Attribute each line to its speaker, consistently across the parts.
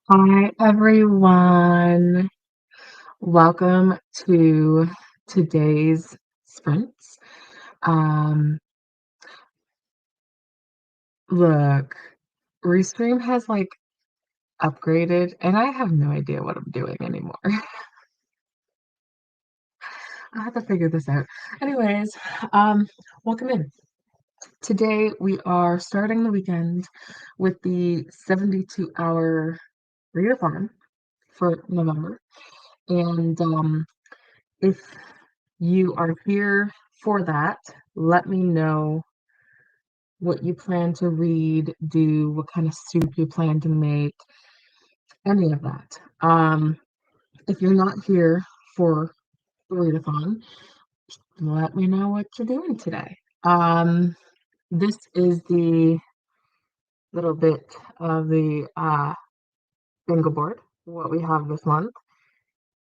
Speaker 1: Hi, everyone. Welcome to today's sprints. Um, Look, Restream has upgraded, and I have no idea what I'm doing anymore. I have to figure this out. Anyways, um, welcome in. Today we are starting the weekend with the 72-hour readathon for November. And if you are here for that, let me know what you plan to read, do, what kind of soup you plan to make, any of that. If you're not here for the readathon, let me know what you're doing today. This is the little bit of the bingo board, what we have this month.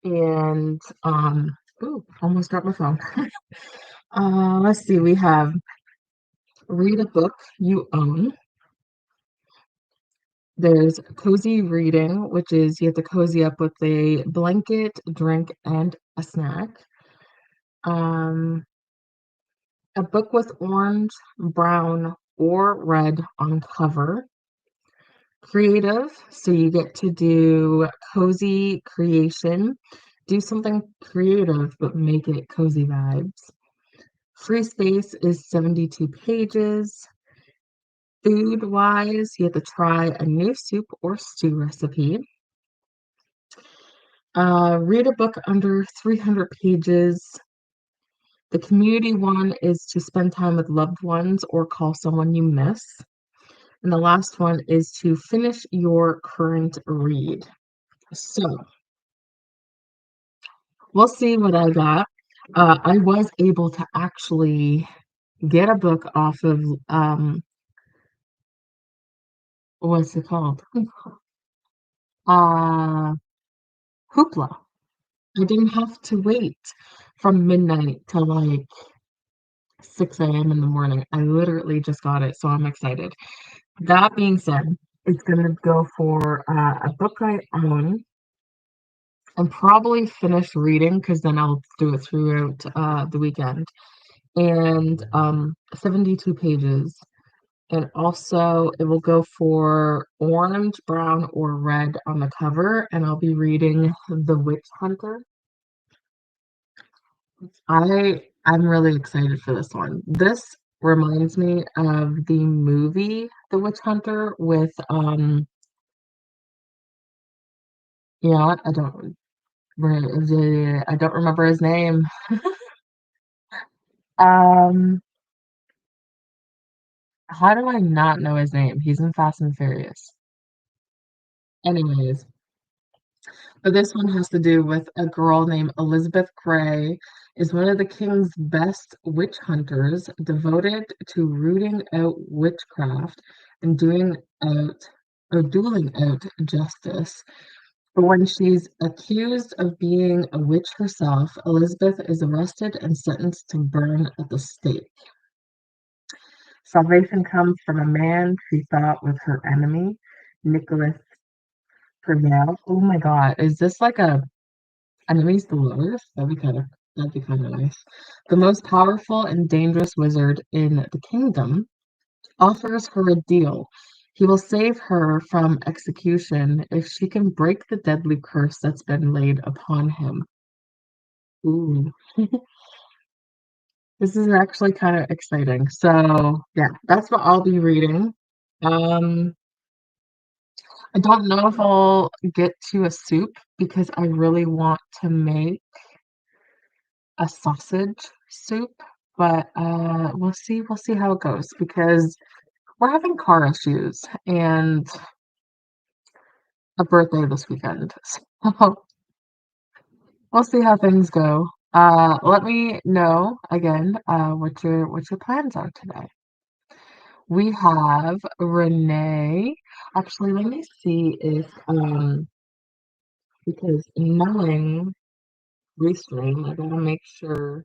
Speaker 1: And ooh, almost dropped my phone. Let's see, we have read a book you own. There's cozy reading, which is you have to cozy up with a blanket, drink, and a snack. Um, a book with orange, brown, or red on cover. Creative, so you get to do cozy creation. Do something creative, but make it cozy vibes. Free space is 72 pages. Food wise, you have to try a new soup or stew recipe. Read a book under 300 pages. The community one is to spend time with loved ones or call someone you miss. And the last one is to finish your current read. So we'll see what I got. I was able to actually get a book off of what's it called? Uh Hoopla. I didn't have to wait from midnight till 6 a.m. in the morning. I literally just got it, so I'm excited. That being said, it's gonna go for a book I own and probably finish reading because then I'll do it throughout the weekend. And 72 pages. And also, it will go for orange, brown, or red on the cover. And I'll be reading The Witch Hunter. I'm really excited for this one. This reminds me of the movie The Witch Hunter with you know what? I don't remember his name. Um, how do I not know his name? He's in Fast and Furious. Anyways, but this one has to do with a girl named Elizabeth Grey is one of the king's best witch hunters, devoted to rooting out witchcraft and dueling out justice. But when she's accused of being a witch herself, Elizabeth is arrested and sentenced to burn at the stake. Salvation comes from a man she thought was her enemy, Nicholas Prevail. Oh my God, is this like a enemies to lovers? That'd be kind of nice. The most powerful and dangerous wizard in the kingdom offers her a deal. He will save her from execution if she can break the deadly curse that's been laid upon him. Ooh, this is actually kind of exciting. So yeah, that's what I'll be reading. Um, I don't know if I'll get to a soup because I really want to make a sausage soup, but we'll see how it goes because we're having car issues and a birthday this weekend. So we'll see how things go. Let me know again what your plans are today. We have Renee. Actually, let me see if because knowing Restream, I gotta make sure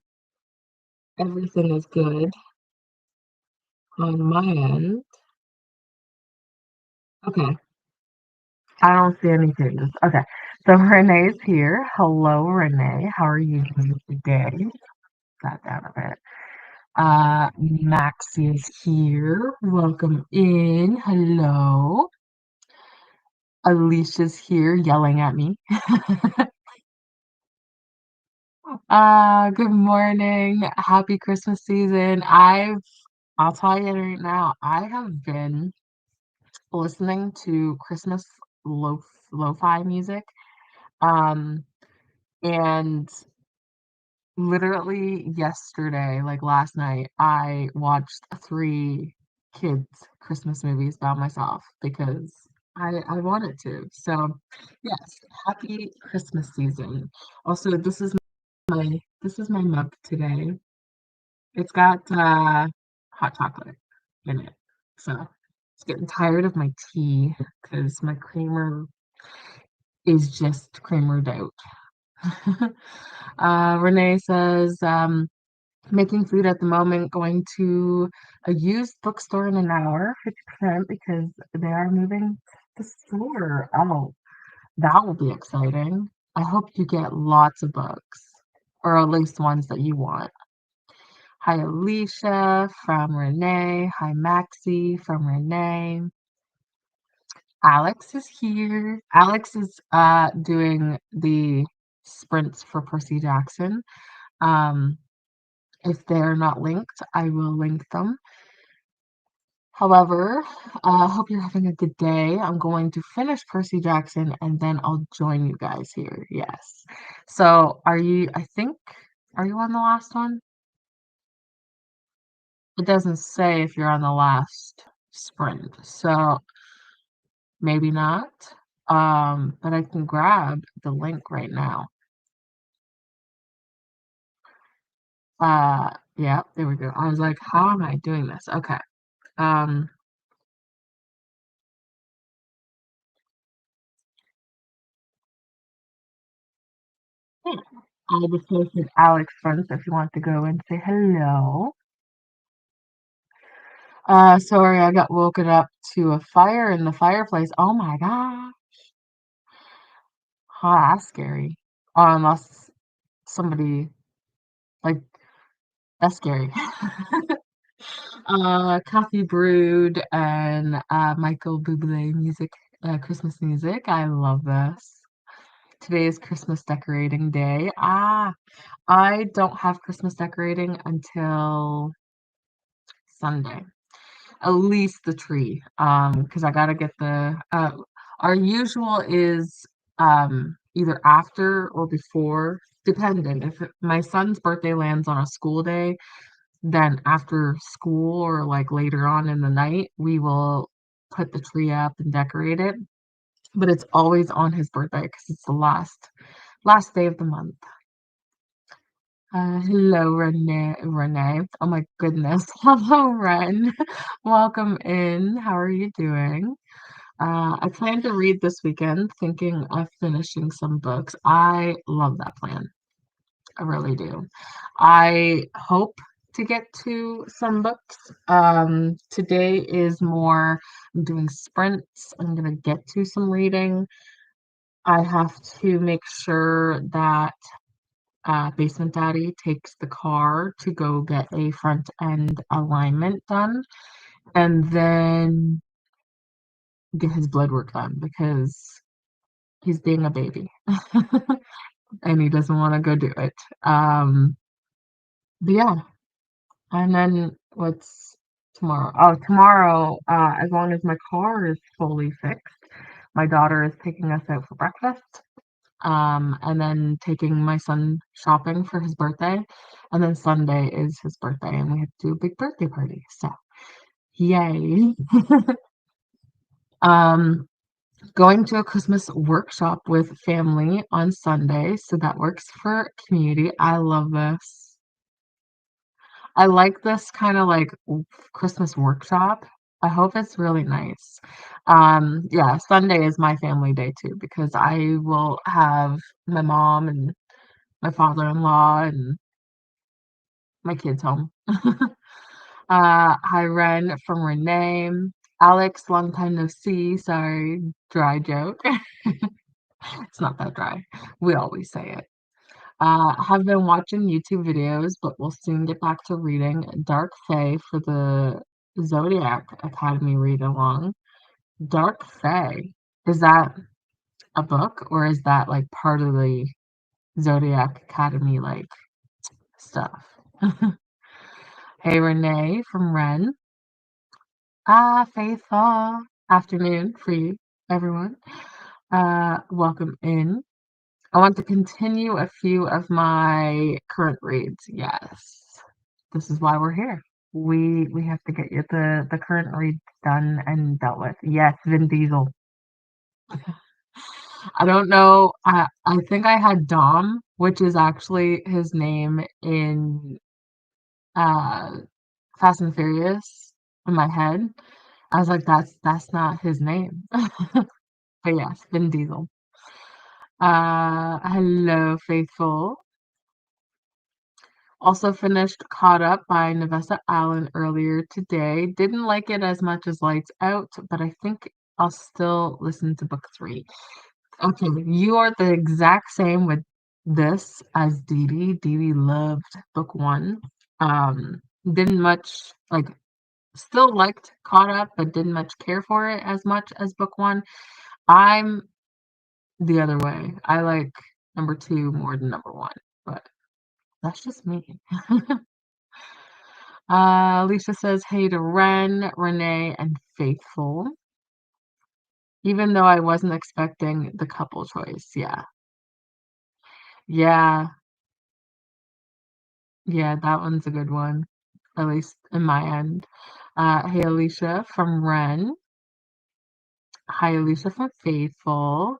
Speaker 1: everything is good on my end. Okay, I don't see any changes. Okay. So Renee's here. Hello, Renee. How are you doing today? Got down a bit. Maxie is here. Welcome in. Hello. Alicia's here yelling at me. Good morning. Happy Christmas season. I'll tell you right now, I have been listening to Christmas lo-fi music. Um, and literally yesterday, like last night, I watched three kids' Christmas movies by myself because I wanted to. So, yes, happy Christmas season. Also, this is my mug today. It's got hot chocolate in it. So, it's getting tired of my tea because my creamer is just creamered out. Renee says, making food at the moment, going to a used bookstore in an hour, 50% because they are moving the store. Oh, that will be exciting. I hope you get lots of books, or at least ones that you want. Hi, Alicia from Renee. Hi, Maxie from Renee. Alex is here. Alex is doing the sprints for Percy Jackson. Um, if they're not linked, I will link them. However, I hope you're having a good day. I'm going to finish Percy Jackson and then I'll join you guys here. Yes. So, are you on the last one? It doesn't say if you're on the last sprint. So, maybe not. But I can grab the link right now. Yeah, there we go. I was like, how am I doing this? Okay. Um, yeah. I just posted Alex Front if you want to go and say hello. Sorry, I got woken up to a fire in the fireplace. Oh my god. Oh, that's scary. Unless somebody like that's scary. Coffee brewed and Michael Bublé music, Christmas music. I love this. Today is Christmas decorating day. I don't have Christmas decorating until Sunday. At least the tree, because I gotta get our usual is, either after or before, depending. If my son's birthday lands on a school day, then after school or, like, later on in the night, we will put the tree up and decorate it, but it's always on his birthday because it's the last day of the month. Hello, Renee. Oh my goodness. Hello, Ren. Welcome in. How are you doing? I plan to read this weekend, thinking of finishing some books. I love that plan. I really do. I hope to get to some books. Today is more, I'm doing sprints. I'm gonna get to some reading. I have to make sure that Basement Daddy takes the car to go get a front end alignment done and then get his blood work done because he's being a baby and he doesn't want to go do it. But yeah, and then what's tomorrow? Oh, tomorrow, as long as my car is fully fixed, my daughter is taking us out for breakfast. And then taking my son shopping for his birthday. And then Sunday is his birthday, and we have to do a big birthday party. So, yay. Um, Going to a Christmas workshop with family on Sunday. So that works for community. I love this. I like this kind of like Christmas workshop. I hope it's really nice. Yeah, Sunday is my family day too because I will have my mom and my father-in-law and my kids home. Hi, Ren from Renee. Alex, long time no see. Sorry, dry joke. It's not that dry. We always say it. Have been watching YouTube videos, but we'll soon get back to reading Dark Fae for the Zodiac Academy read along. Dark Fae, is that a book or is that like part of the Zodiac Academy like stuff? Hey Renee from Ren. Faithful afternoon for you, everyone. Welcome in. I want to continue a few of my current reads. Yes, this is why we're here. We have to get you the current reads done and dealt with. Yes, Vin Diesel. I don't know. I think I had Dom, which is actually his name in uh Fast and Furious in my head. I was like, that's not his name. But yes, Vin Diesel. Hello, Faithful. Also finished Caught Up by Navessa Allen earlier today. Didn't like it as much as Lights Out, but I think I'll still listen to book 3. Okay, you are the exact same with this as Dee Dee. Dee Dee loved book 1. Didn't much like still liked Caught Up, but didn't much care for it as much as book 1. I'm the other way. I like number 2 more than number 1, but that's just me. Alicia says, hey to Ren, Renee, and Faithful. Even though I wasn't expecting the couple choice. Yeah. Yeah. Yeah, that one's a good one. At least in my end. Hey Alicia from Ren. Hi Alicia from Faithful.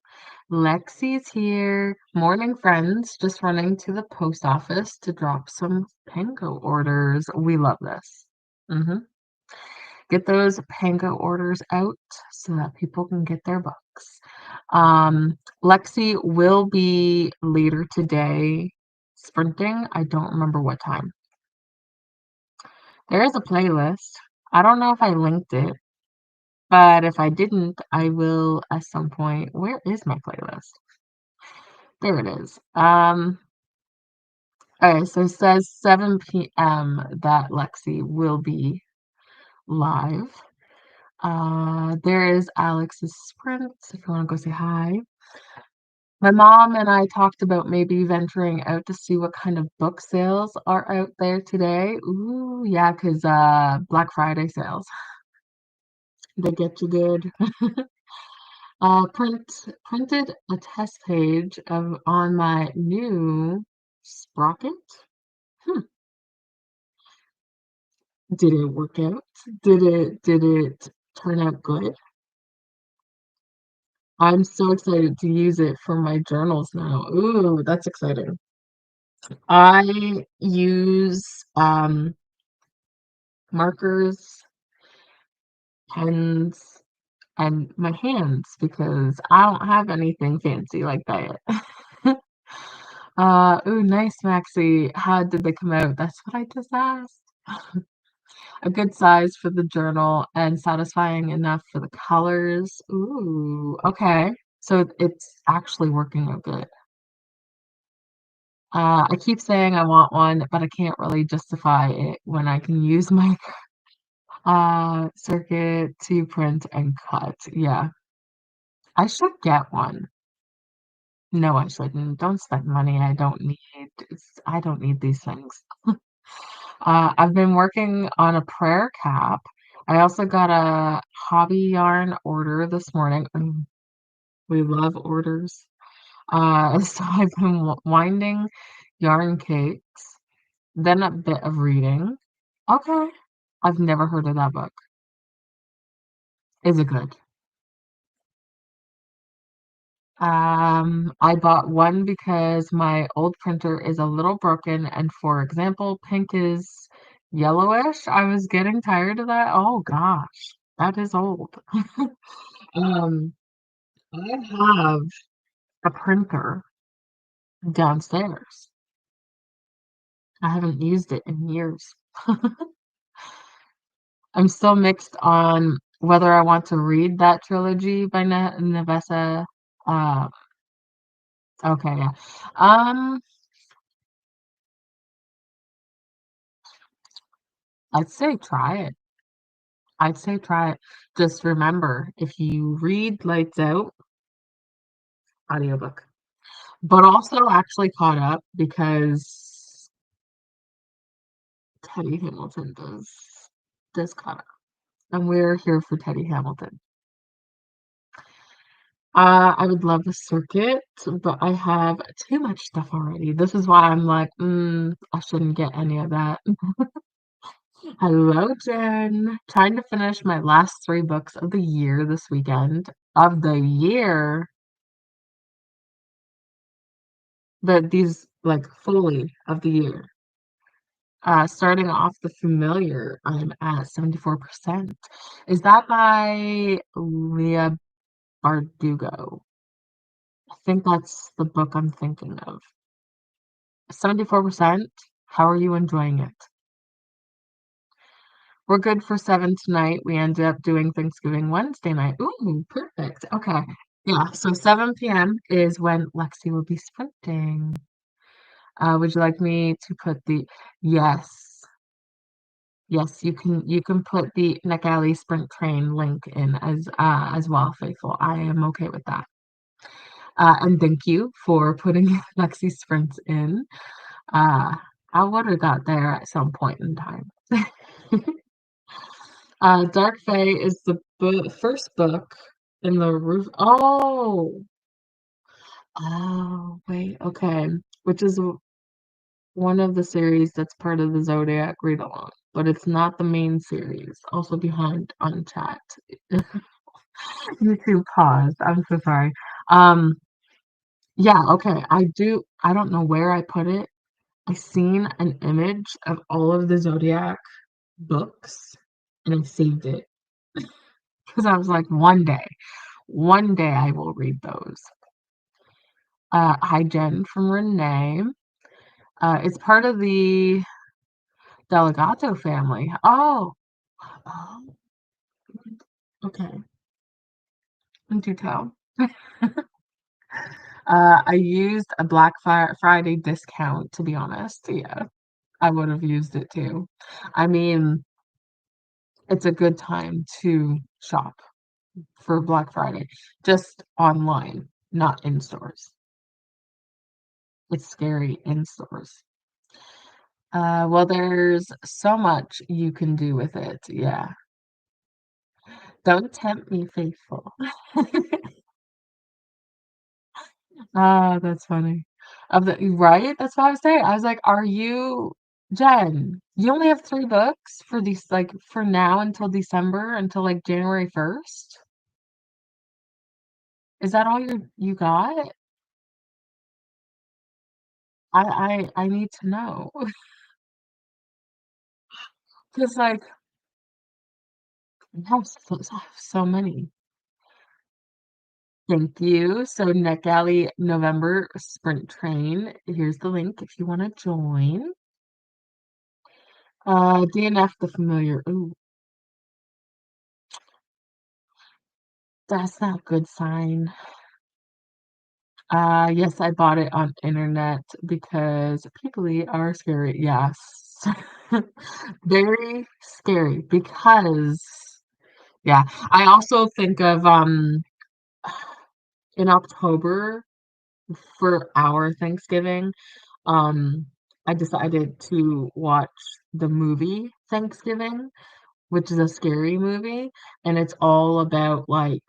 Speaker 1: Lexi's here. Morning friends. Just running to the post office to drop some Pango orders. We love this. Get those Pango orders out so that people can get their books. Lexi will be later today sprinting. I don't remember what time. There is a playlist. I don't know if I linked it, but if I didn't, I will at some point. Where is my playlist? There it is. Okay, so it says 7 p.m. that Lexi will be live. There is Alex's sprint, if you want to go say hi. My mom and I talked about maybe venturing out to see what kind of book sales are out there today. Ooh, yeah, 'cause Black Friday sales. They get you good. Printed a test page of on my new sprocket. Hmm. Did it work out? Did it turn out good? I'm so excited to use it for my journals now. Ooh, that's exciting. I use markers, pens, and my hands because I don't have anything fancy like that. Ooh, nice, Maxie. How did they come out? That's what I just asked. A good size for the journal and satisfying enough for the colors. Ooh, okay. So it's actually working out good. I keep saying I want one, but I can't really justify it when I can use my circuit to print and cut. Yeah, I should get one. No, I shouldn't. Don't spend money I don't need. I don't need these things. I've been working on a prayer cap. I also got a hobby yarn order this morning. We love orders. So I've been winding yarn cakes, then a bit of reading. Okay. I've never heard of that book. Is it good? I bought one because my old printer is a little broken, and for example, pink is yellowish. I was getting tired of that. Oh gosh, that is old. Um, I have a printer downstairs. I haven't used it in years. I'm still mixed on whether I want to read that trilogy by Nevessa. Uh, okay, yeah. Um, I'd say try it. I'd say try it. Just remember, if you read Lights Out, audiobook, but also actually caught up because Teddy Hamilton does caught up, and we're here for Teddy Hamilton. I would love a circuit, but I have too much stuff already. This is why I'm like, I shouldn't get any of that. Hello, Jen. Trying to finish my last three books of the year this weekend. Of the year, these like fully of the year. Starting off the familiar, I'm at 74%. Is that by Leah Bardugo? I think that's the book I'm thinking of. 74%. How are you enjoying it? We're good for 7 tonight. We ended up doing Thanksgiving Wednesday night. Ooh, perfect. Okay. Yeah, so 7 p.m. is when Lexi will be sprinting. Would you like me to put the yes. Yes, you can put the Neck Alley Sprint Train link in as well, Faithful. I am okay with that. And thank you for putting Lexi Sprints in. Uh, I would have got there at some point in time. Dark Fae is the first book in the roof. Oh, wait, okay. Which is one of the series that's part of the Zodiac read-along, but it's not the main series. Also behind on chat. YouTube pause. I'm so sorry. Um, yeah, okay. I don't know where I put it. I seen an image of all of the Zodiac books and I saved it because I was like, one day I will read those. Hi Jen from Renee. It's part of the Delegato family. Oh, okay. Do tell. I used a Friday discount, to be honest. Yeah, I would have used it too. I mean, it's a good time to shop for Black Friday, just online, not in stores. It's scary in stores. Well, there's so much you can do with it. Yeah. Don't tempt me, faithful. Ah, that's funny. Right? That's what I was saying. I was like, are you Jen? You only have three books for these, like for now until December, until like January 1st? Is that all you got? I need to know. Because like I have so many. Thank you. So Neck Alley November Sprint Train. Here's the link if you want to join. DNF the familiar. Ooh, that's not a good sign. Yes, I bought it on internet because people are scary. Yes. Very scary because yeah, I also think of in October for our Thanksgiving, um I decided to watch the movie Thanksgiving, which is a scary movie, and it's all about like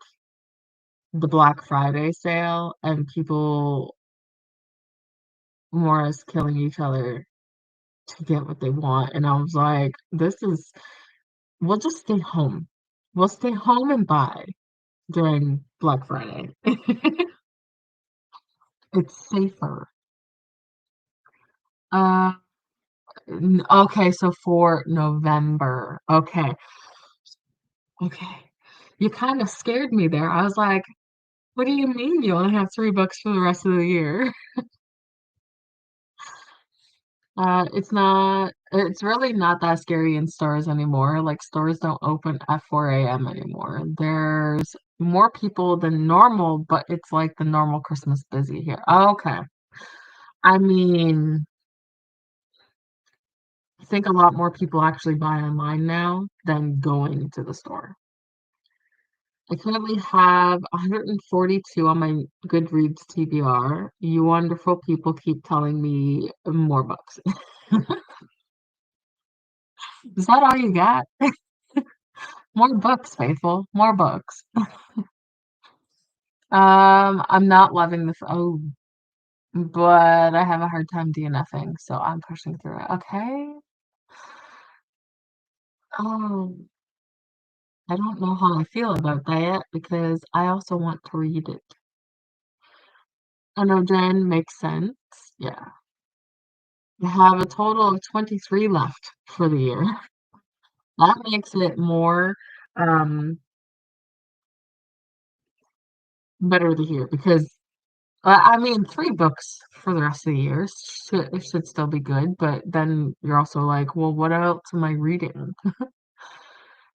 Speaker 1: the Black Friday sale and people more or less killing each other to get what they want. And I was like, we'll just stay home. We'll stay home and buy during Black Friday. It's safer. Uh, okay, so for November. Okay, okay. You kind of scared me there. I was like, what do you mean you only have three books for the rest of the year? It's not. It's really not that scary in stores anymore. Like stores don't open at 4 a.m. anymore. There's more people than normal, but it's like the normal Christmas busy here. Okay. I mean, I think a lot more people actually buy online now than going to the store. I currently have 142 on my Goodreads TBR. You wonderful people keep telling me more books. Is that all you got? More books, Faithful. More books. I'm not loving this. Oh, but I have a hard time DNFing, so I'm pushing through it. Okay. Oh, I don't know how I feel about that yet because I also want to read it. I know Jen makes sense. Yeah. I have a total of 23 left for the year. That makes it more um better to hear because I mean 3 books for the rest of the year should still be good, but then you're also like, well, what else am I reading?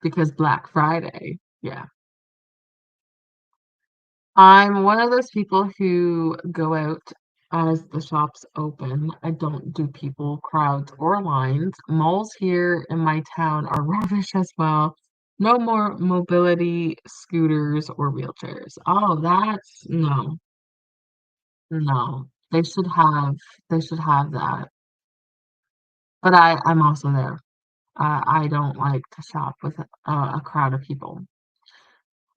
Speaker 1: Because Black Friday. Yeah. I'm one of those people who go out as the shops open. I don't do people, crowds, or lines. Malls here in my town are rubbish as well. No more mobility scooters or wheelchairs. Oh, that's no, no. They should have that. But I'm also there. I don't like to shop with a crowd of people.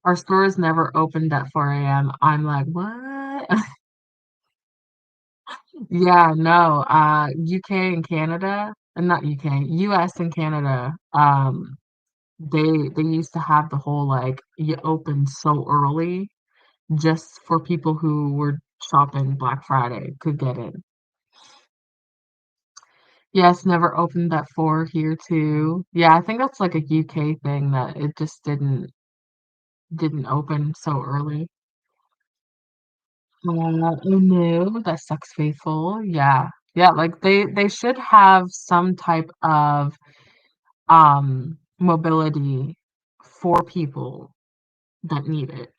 Speaker 1: Our store is never opened at 4 a.m. I'm like, what? Yeah, no, UK and Canada, and not UK, US and Canada, they used to have the whole like you open so early just for people who were shopping Black Friday could get in. Yes, never opened at 4 here too. Yeah, I think that's like a UK thing that it just didn't open so early. Oh no, that sucks faithful. Yeah. Yeah, like they should have some type of mobility for people that need it.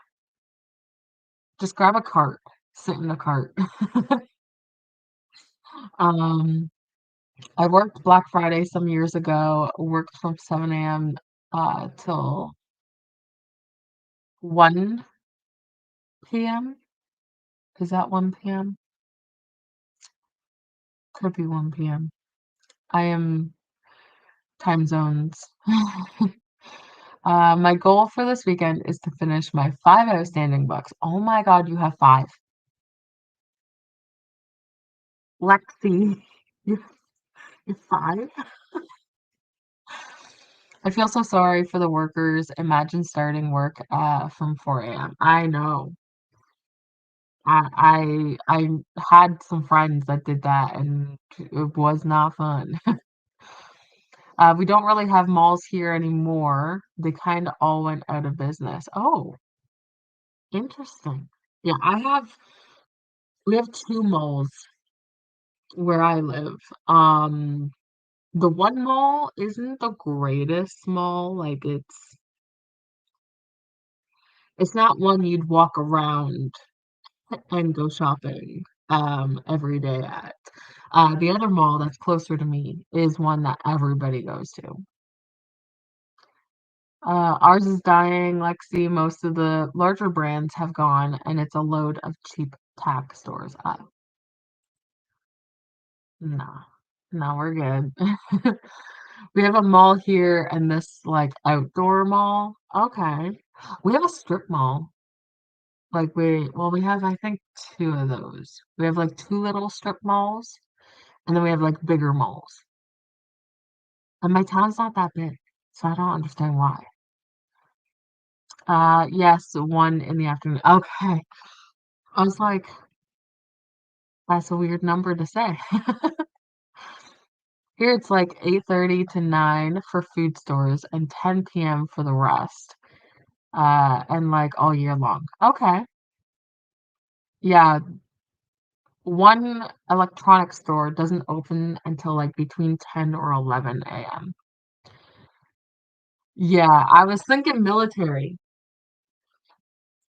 Speaker 1: Just grab a cart, sit in the cart. Um, I worked Black Friday some years ago, worked from 7 a.m. Till 1 p.m. Is that 1 p.m.? Could be 1 p.m. I am time zones. My goal for this weekend is to finish my 5 outstanding books. Oh my God, you have 5. Lexi, you, you're 5? I feel so sorry for the workers. Imagine starting work from 4 a.m. I know. I had some friends that did that and it was not fun. We don't really have malls here anymore. They kind of all went out of business. Oh, interesting. Yeah, we have 2 malls where I live. Um, the one mall isn't the greatest mall. Like it's not one you'd walk around and go shopping every day at. The other mall that's closer to me is one that everybody goes to. Ours is dying, Lexi. Most of the larger brands have gone, and it's a load of cheap tack stores. No, no, we're good. We have a mall here and this like outdoor mall. Okay. We have a strip mall. Like we have I think 2 of those. We have like 2 little strip malls and then we have like bigger malls. And my town's not that big, so I don't understand why. Yes, 1 in the afternoon. Okay. I was like, that's a weird number to say. Here it's like 8:30 to 9 for food stores and 10 p.m. for the rest. And like all year long. Okay. Yeah, one electronics store doesn't open until, like, between 10 or 11 a.m. Yeah, I was thinking military,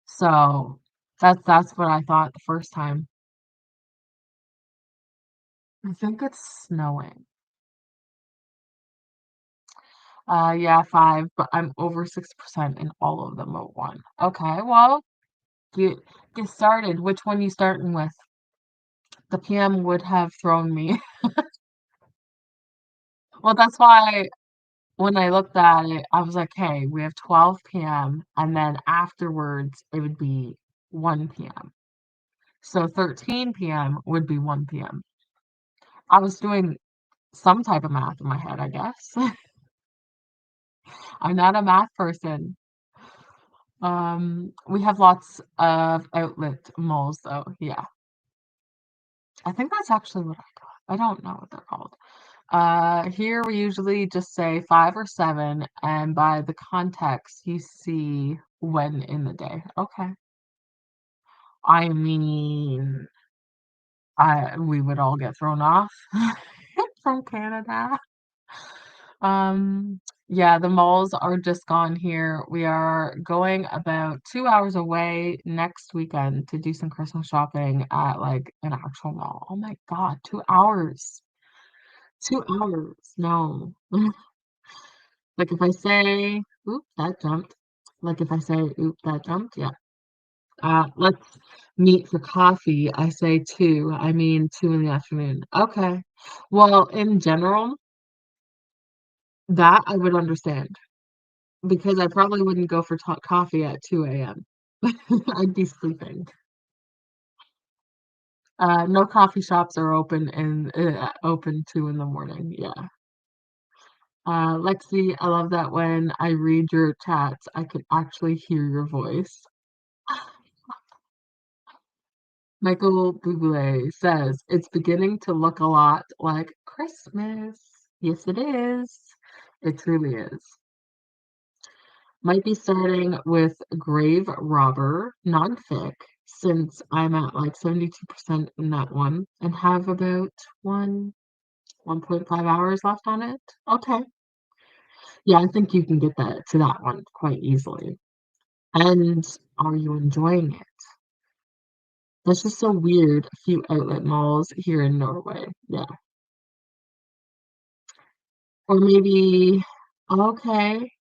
Speaker 1: so that's what I thought the first time. I think it's snowing. Yeah, 5, but I'm over 6% in all of them but 1. Okay, well, get get started. Which one you starting with? The PM would have thrown me. Well, that's why when I looked at it, I was like, "Hey, we have 12 PM, and then afterwards, it would be 1 PM. So 13 PM would be 1 PM." I was doing some type of math in my head, I guess. I'm not a math person. We have lots of outlet malls, though, yeah. I think that's actually what I got. I don't know what they're called. Here we usually just say 5 or 7, and by the context, you see when in the day. Okay. I mean, I we would all get thrown off from Canada. Yeah, the malls are just gone here. We are going about 2 hours away next weekend to do some Christmas shopping at, like, an actual mall. Oh my god, 2 hours. 2 hours. No. Like, if I say, "Oop, that jumped." Like, if I say, "Oop, that jumped," yeah. Let's meet for coffee. I say 2. I mean 2 in the afternoon. Okay. Well, in general, that I would understand because I probably wouldn't go for coffee at 2 a.m. I'd be sleeping. No coffee shops are open 2 in the morning. Yeah. Lexi, I love that when I read your chats, I can actually hear your voice. Michael Bublé says, "It's beginning to look a lot like Christmas." Yes, it is. It truly is. Might be starting with Grave Robber, non-fic, since I'm at like 72% in that one and have about 1.5 hours left on it. Okay. Yeah, I think you can get that to that one quite easily. And are you enjoying it? That's just so weird. A few outlet malls here in Norway. Yeah. Or maybe, okay,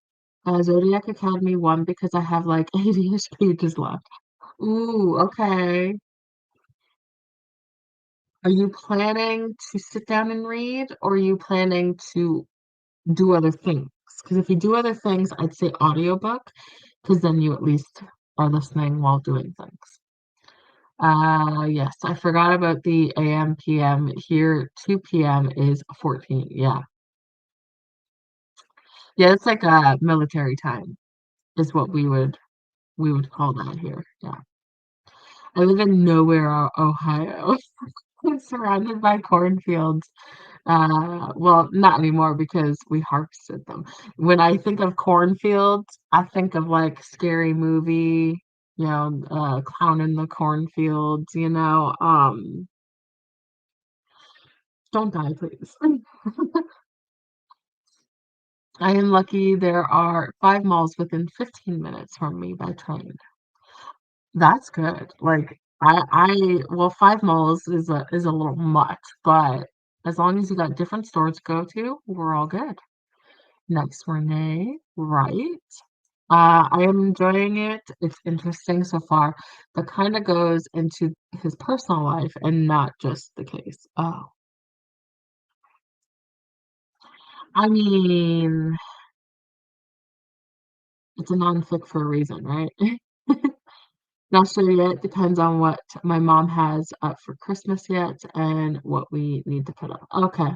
Speaker 1: Zodiac Academy 1 because I have like 80-ish pages left. Ooh, okay. Are you planning to sit down and read, or are you planning to do other things? Because if you do other things, I'd say audiobook, because then you at least are listening while doing things. Yes, I forgot about the AM, PM. Here, 2 PM is 14. Yeah. Yeah, it's like a military time is what we would call that here. Yeah. I live in nowhere, Ohio. I'm surrounded by cornfields. Well, not anymore because we harvested them. When I think of cornfields, I think of like scary movie, clown in the cornfields, don't die, please. I am lucky there are 5 malls within 15 minutes from me by train. That's good. Like, well, 5 malls is a little much, but as long as you got different stores to go to, we're all good. Next, Renee, right? I am enjoying it. It's interesting so far, but kinda goes into his personal life and not just the case. Oh, I mean, it's a nonfic for a reason, right? Not sure yet, depends on what my mom has up for Christmas yet and what we need to put up. Okay,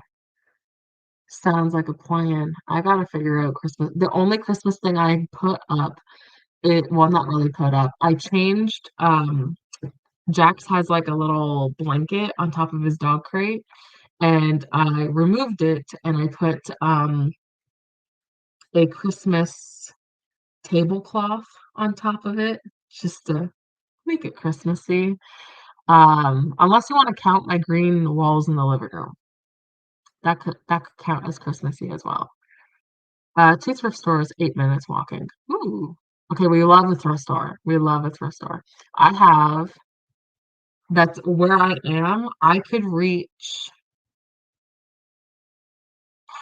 Speaker 1: sounds like a plan. I gotta figure out Christmas. The only Christmas thing I put up, well, not really put up. I changed. Jax has like a little blanket on top of his dog crate, and I removed it and I put a Christmas tablecloth on top of it just to make it Christmassy. Unless you want to count my green walls in the living room. That could count as Christmassy as well. Two thrift stores, 8 minutes walking. Ooh. Okay, we love a thrift store. We love a thrift store. I have that's where I am. I could reach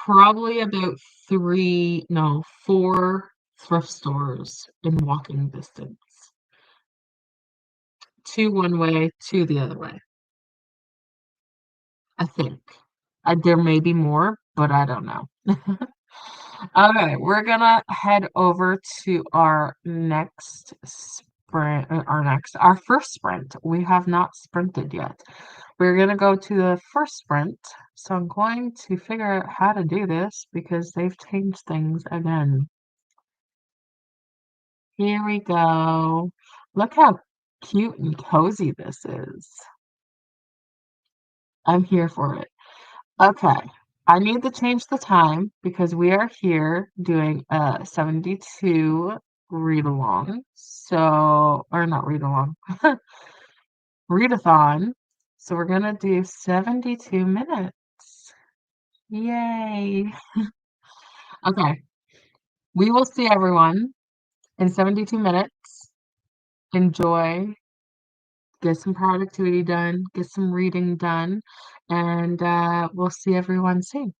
Speaker 1: probably about three, no, four thrift stores in walking distance. Two one way, two the other way, I think. There may be more, but I don't know. Okay, we're gonna head over to our next sprint, our first sprint. We have not sprinted yet. We're gonna go to the first sprint. So I'm going to figure out how to do this because they've changed things again. Here we go. Look how cute and cozy this is. I'm here for it. Okay. I need to change the time because we are here doing a 72 read along. So, or not read along, readathon. So we're gonna do 72 minutes. Yay. Okay. We will see everyone in 72 minutes. Enjoy, get some productivity done, get some reading done, and we'll see everyone soon.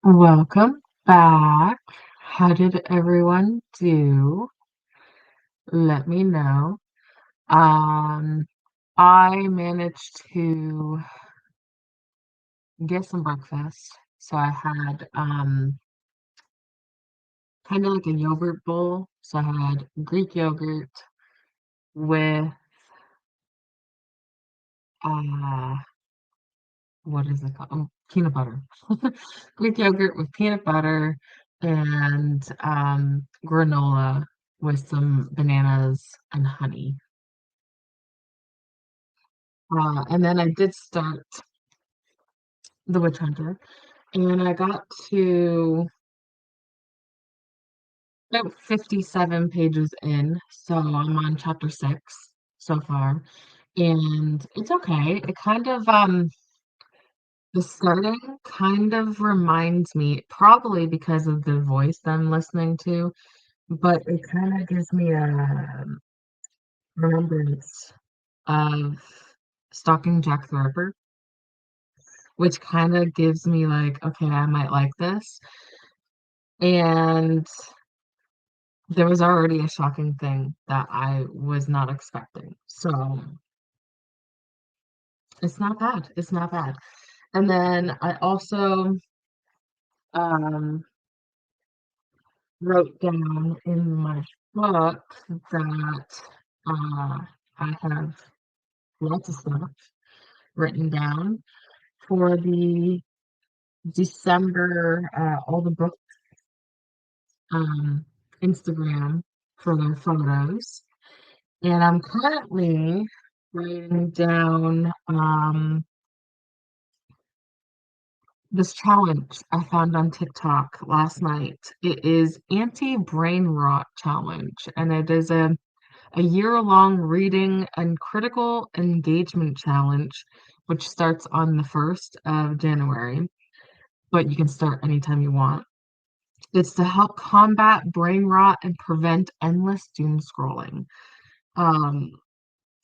Speaker 1: Welcome back. How did everyone do? Let me know. Um, I managed to get some breakfast. So I had kind of like a yogurt bowl. So I had Greek yogurt with uh what is it called? Peanut butter. Greek yogurt with peanut butter and granola with some bananas and honey. And then I did start The Witch Hunter, and I got to about 57 pages in, so I'm on chapter 6 so far, and it's okay. It kind of, the starting kind of reminds me, probably because of the voice that I'm listening to, but it kind of gives me a remembrance of Stalking Jack the Ripper, which kind of gives me like, okay, I might like this. And there was already a shocking thing that I was not expecting. So it's not bad. It's not bad. And then I also um, wrote down in my book that uh, I have lots of stuff written down for the December, all the book um, Instagram for their photos. And I'm currently writing down this challenge I found on TikTok last night. It is anti-brain rot challenge, and it is a year-long reading and critical engagement challenge, which starts on the 1st of January, but you can start anytime you want. It's to help combat brain rot and prevent endless doom scrolling. Um,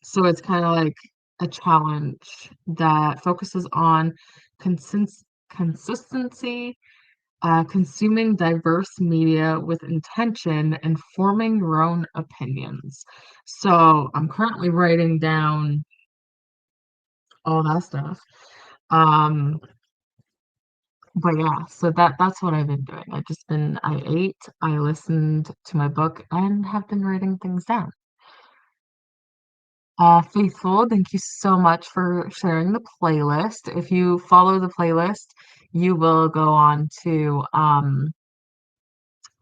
Speaker 1: So it's kind of like a challenge that focuses on consistency, consuming diverse media with intention, and forming your own opinions. So I'm currently writing down all that stuff. Um, but yeah, so that's what I've been doing. I ate, I listened to my book, and have been writing things down. Faithful, thank you so much for sharing the playlist. If you follow the playlist, you will go on to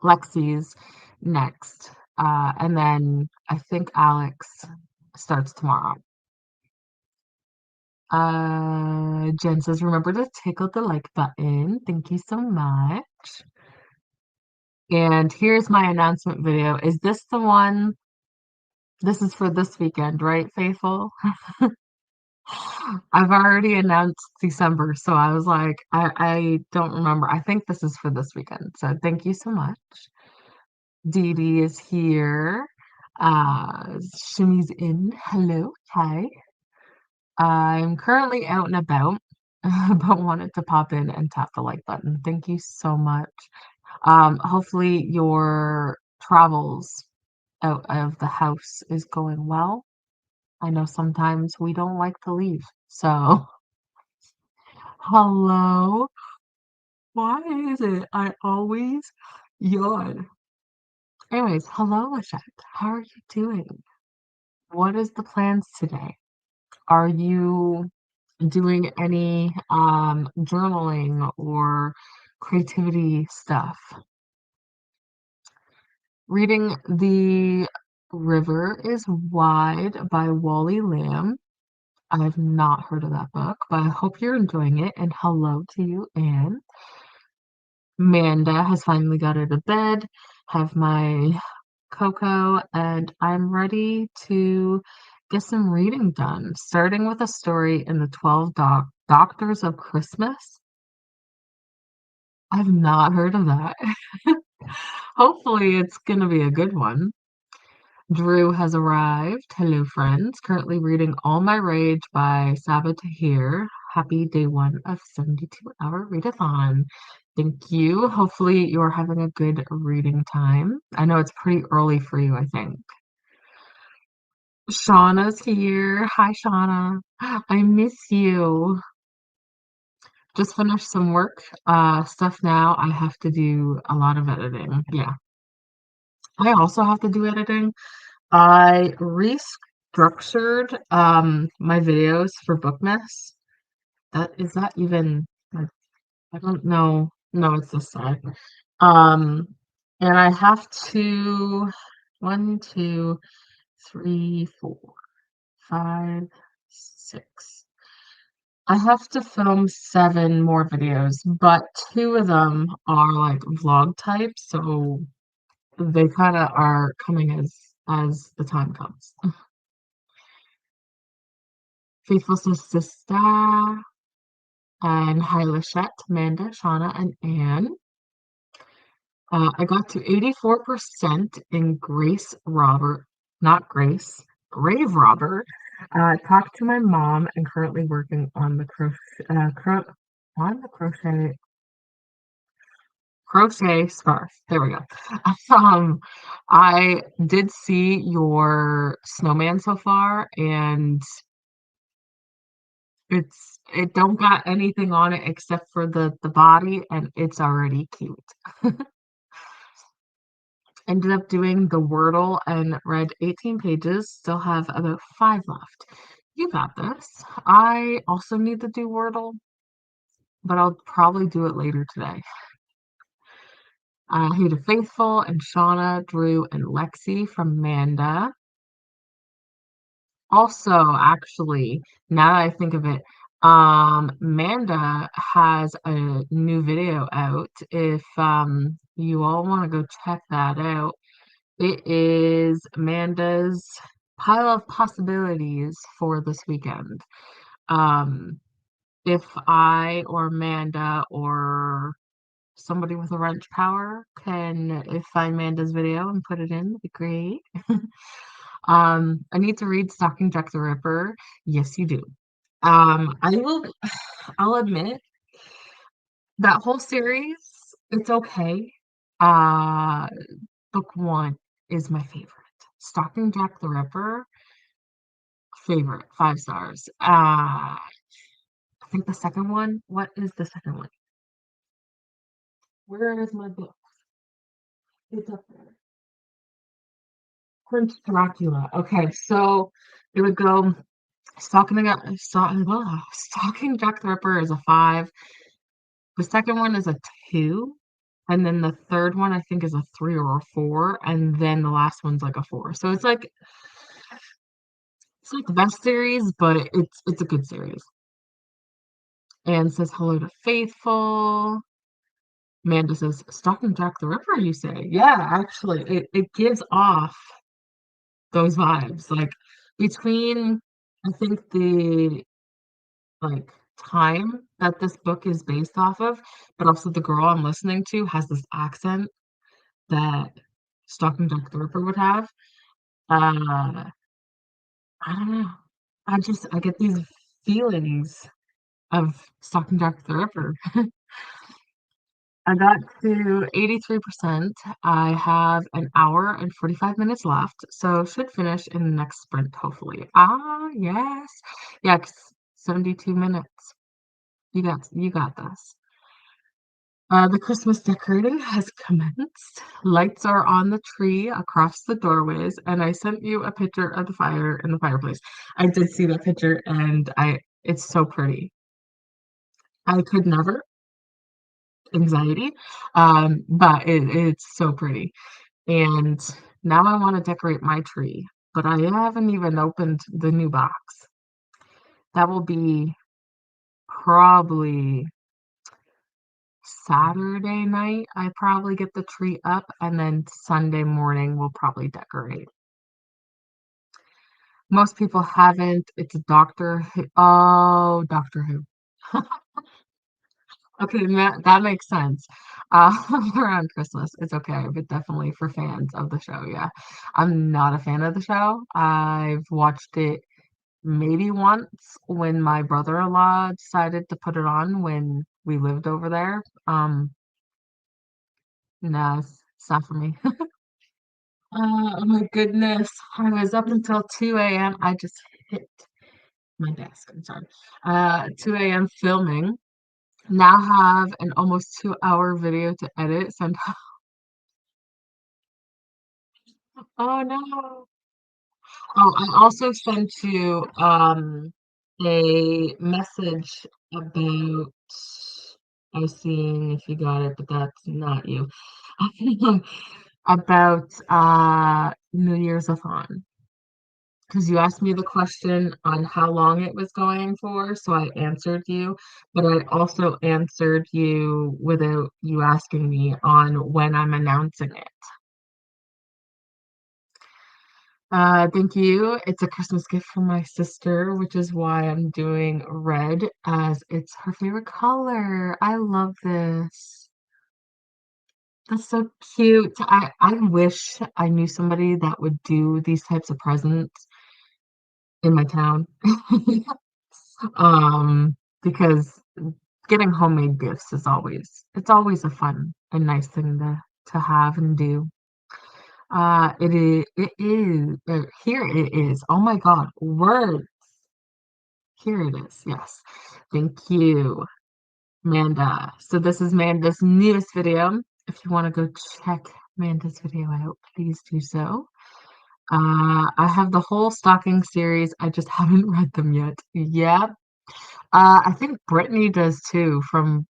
Speaker 1: Lexi's next. And then I think Alex starts tomorrow. Jen says, remember to tickle the like button. Thank you so much. And here's my announcement video. Is this the one? This is for this weekend, right, Faithful? I've already announced December, so I was like, I don't remember. I think this is for this weekend. So thank you so much. Dee Dee is here. Shimmy's in. Hello. Hi. I'm currently out and about, but wanted to pop in and tap the like button. Thank you so much. Hopefully your travels out of the house is going well. I know sometimes we don't like to leave. So, hello. Why is it I always yawn? Anyways, hello, Lachette. How are you doing? What is the plans today? Are you doing any journaling or creativity stuff? Reading The River is Wide by Wally Lamb. I've not heard of that book, but I hope you're enjoying it. And hello to you, Anne. Amanda has finally got out of bed, have my cocoa, and I'm ready to get some reading done, starting with a story in the 12 Doctors of Christmas. I've not heard of that. Hopefully, it's going to be a good one. Drew has arrived. Hello, friends. Currently reading All My Rage by Sabbath Tahir. Happy day one of 72-hour readathon. Thank you. Hopefully you're having a good reading time. I know it's pretty early for you, I think. Shauna's here. Hi, Shauna. I miss you. Just finished some work stuff now. I have to do a lot of editing. Yeah. I also have to do editing. I restructured my videos for Bookmas. That is that even like, I don't know. No, it's this side. Um, and I have to one, two, three, four, five, six. I have to film 7 more videos, but 2 of them are like vlog type, so they kind of are coming as the time comes. Faithful Sister and Hi Lachette, Amanda, Shauna, and Anne. I got to 84% in Grace Robert, not Grace, Grave Robber. Talked to my mom and currently working on the crochet scarf. There we go. Um, I did see your snowman so far, and it don't got anything on it except for the body, and it's already cute. Ended up doing the Wordle and read 18 pages, still have about 5 left. You got this. I also need to do Wordle, but I'll probably do it later today. Hey to Faithful and Shauna, Drew, and Lexi from Manda. Also, actually, now that I think of it, Manda has a new video out. If you all want to go check that out, it is Amanda's pile of possibilities for this weekend. Um, if I or Amanda or somebody with a wrench power can find Amanda's video and put it in, it'd be great. I need to read Stalking Jack the Ripper. Yes, you do. I'll admit that whole series, it's okay. Uh, book 1 is my favorite. Stalking Jack the Ripper, favorite, 5 stars. I think the second one, what is the second one? Where is my book? It's up there. Prince Dracula. Okay, so it would go Stalking Jack the Ripper is a 5. The second one is a 2. And then the third one I think is a 3 or a 4. And then the last one's like a 4. So it's like the best series, but it's a good series. And says hello to Faithful. Amanda says, Stalking Jack the Ripper, you say? Yeah, actually, it gives off those vibes. Like between I think the like time that this book is based off of, but also the girl I'm listening to has this accent that Stalking Jack the Ripper would have. I don't know. I get these feelings of Stalking Jack the Ripper. I got to 83%. I have an hour and 45 minutes left, so should finish in the next sprint, hopefully. Ah, yes. Yeah, 'cause 72 minutes. You got this. The Christmas decorating has commenced. Lights are on the tree across the doorways, and I sent you a picture of the fire in the fireplace. I did see that picture, and it's so pretty. I could never, anxiety, but it's so pretty. And now I want to decorate my tree, but I haven't even opened the new box. That will be probably Saturday night. I probably get the tree up, and then Sunday morning we'll probably decorate. Most people haven't. It's Doctor Who. Oh, Doctor Who. Okay, that makes sense. Uh, around Christmas, it's okay, but definitely for fans of the show, yeah. I'm not a fan of the show. I've watched it maybe once when my brother-in-law decided to put it on when we lived over there. No, it's not for me. Oh my goodness. I was up until 2 a.m. I just hit my desk. I'm sorry. 2 a.m. filming. Now have an almost 2-hour video to edit. So oh no. Oh, I also sent you a message about I was seeing if you got it, but that's not you. About New Year's Athon. Because you asked me the question on how long it was going for, so I answered you, but I also answered you without you asking me on when I'm announcing it. Thank you. It's a Christmas gift from my sister, which is why I'm doing red as it's her favorite color. I love this. That's so cute. I wish I knew somebody that would do these types of presents in my town. Because getting homemade gifts is always a fun and nice thing to have and do. Here it is. Oh my God, word. Here it is. Yes. Thank you, Amanda. So this is Amanda's newest video. If you want to go check Amanda's video out, please do so. I have the whole stocking series. I just haven't read them yet. Yep. I think Brittany does too, from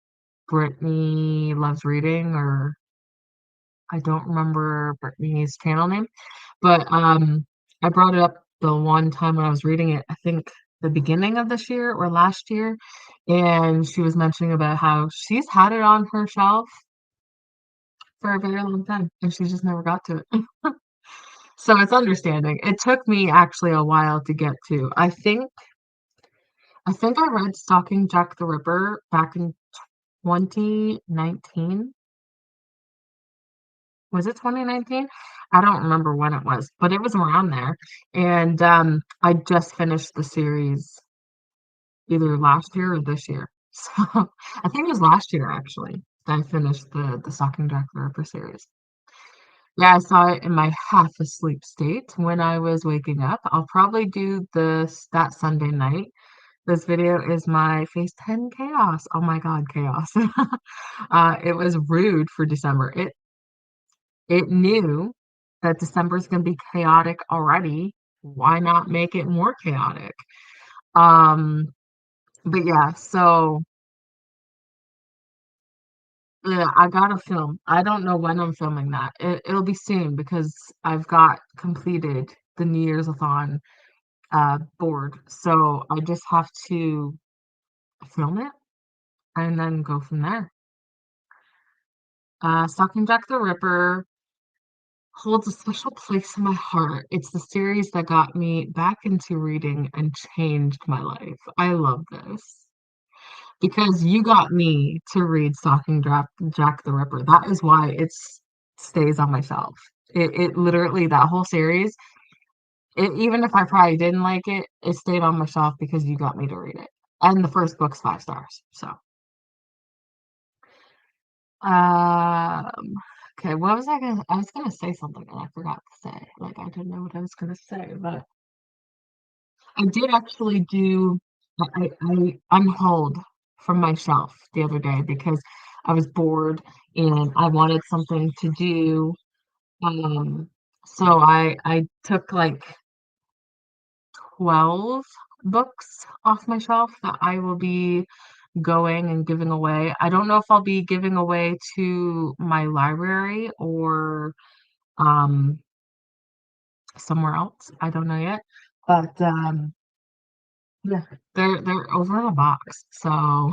Speaker 1: Brittany Loves Reading, or I don't remember Brittany's channel name, but I brought it up the one time when I was reading it, I think the beginning of this year or last year, and she was mentioning about how she's had it on her shelf for a very long time and she just never got to it. So it's understanding. It took me actually a while to get to. I think I read Stalking Jack the Ripper back in 2019. Was it 2019? I don't remember when it was, but it was around there. And I just finished the series either last year or this year. So I think it was last year actually that I finished the Stalking Jack the Ripper series. Yeah, I saw it in my half asleep state when I was waking up. I'll probably do this that Sunday night. This video is my Phase 10 chaos. Oh my God, chaos. It was rude for December. It knew that December is going to be chaotic already. Why not make it more chaotic? Um, but yeah, so yeah, I gotta film. I don't know when I'm filming that. It'll be soon because I've got completed the New Year's Athon board. So I just have to film it and then go from there. Stalking Jack the Ripper holds a special place in my heart. It's the series that got me back into reading and changed my life. I love this because you got me to read Jack the Ripper. That is why it stays on my shelf. It literally, that whole series, even if I probably didn't like it, it stayed on my shelf because you got me to read it. And the first book's 5 stars. So, um, okay, what was I was gonna say something and I forgot to say. Like, I don't know what I was gonna say, but I did actually I unhauled from my shelf the other day because I was bored and I wanted something to do. Um, so I took like 12 books off my shelf that I will be going and giving away. I don't know if I'll be giving away to my library or um somewhere else. I don't know yet. But yeah, they're over in a box. So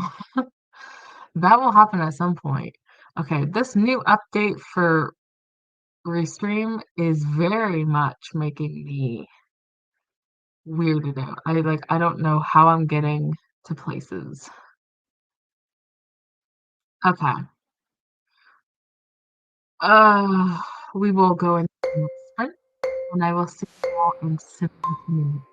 Speaker 1: that will happen at some point. Okay, this new update for Restream is very much making me weirded out. I don't know how I'm getting to places. Okay. Uh we will go in sprint and I will see you all in 17 minutes.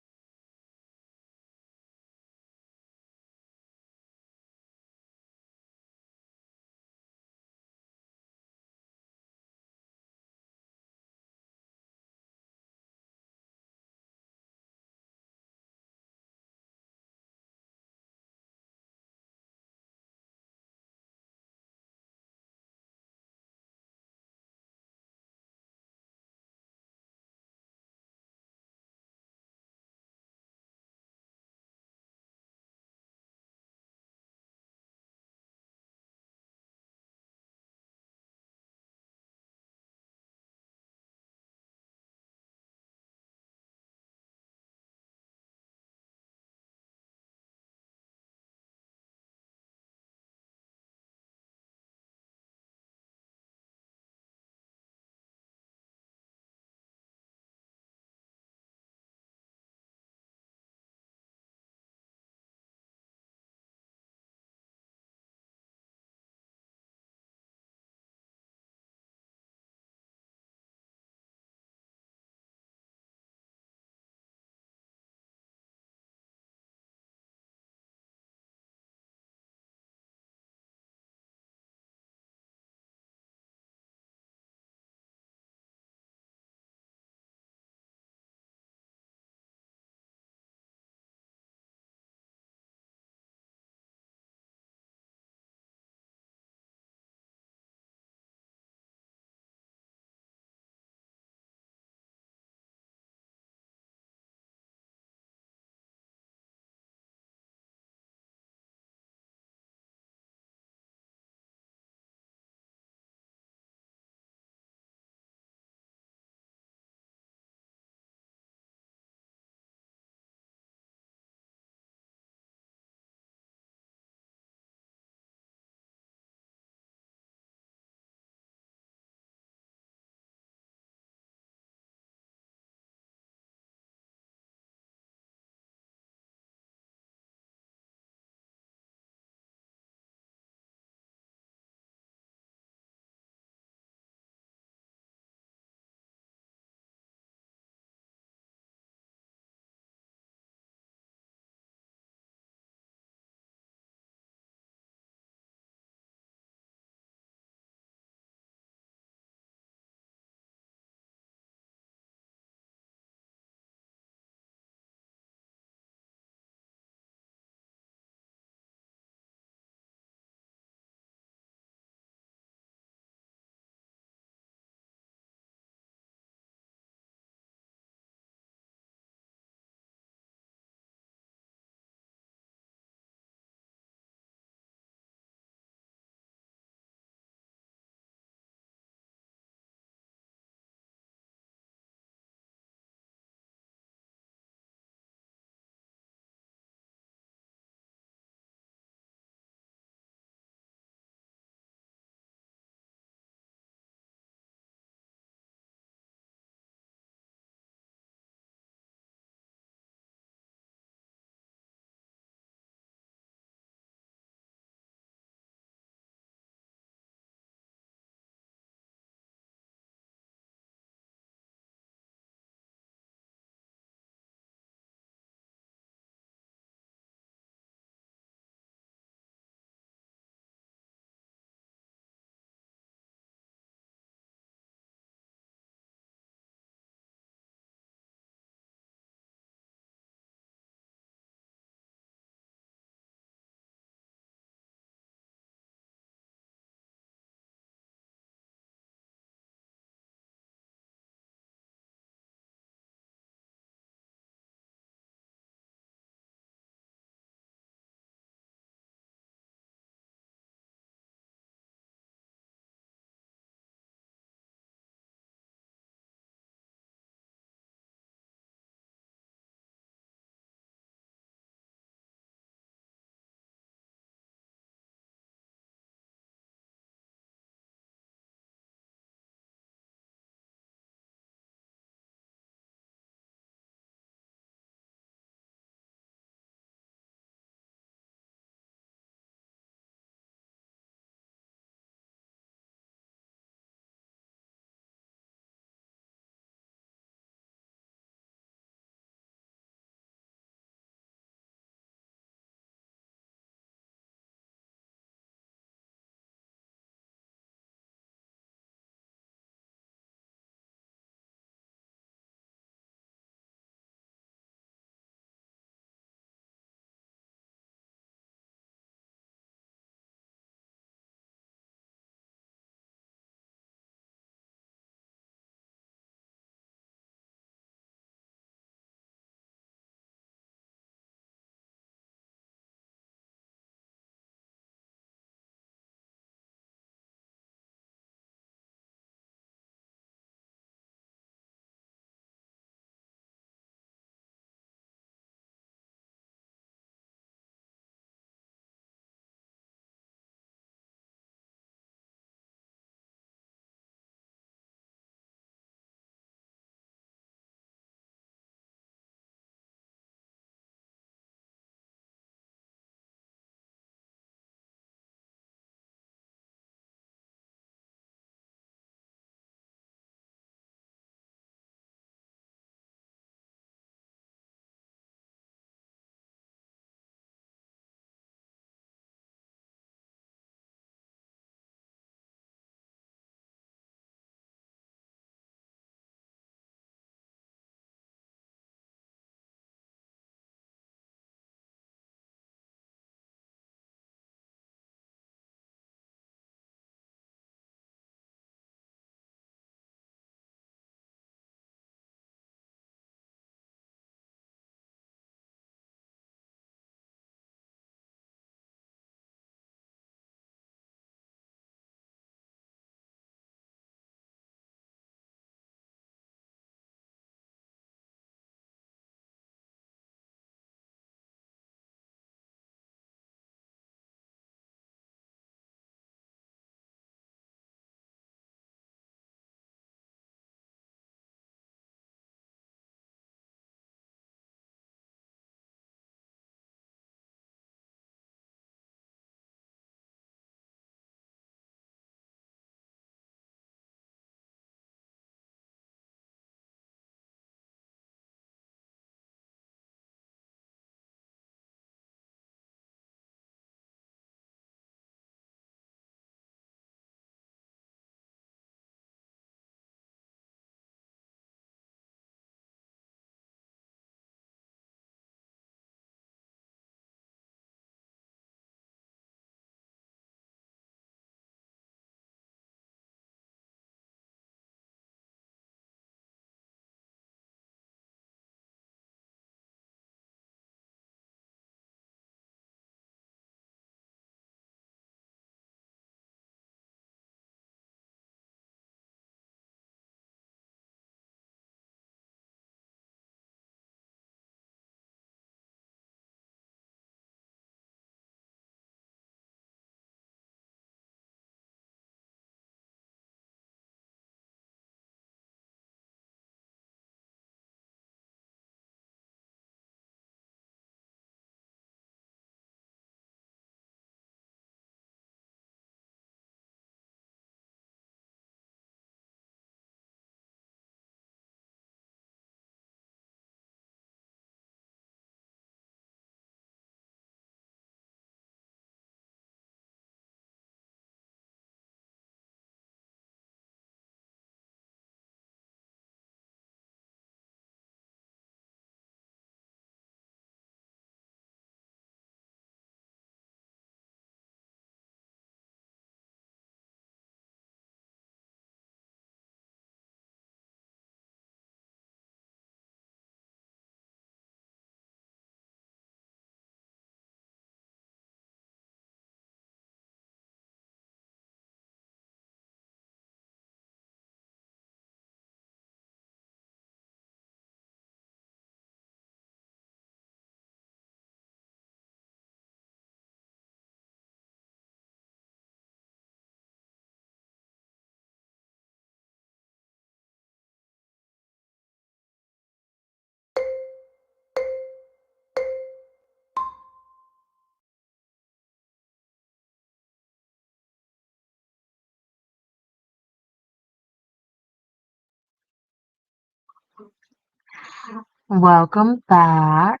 Speaker 1: Welcome back.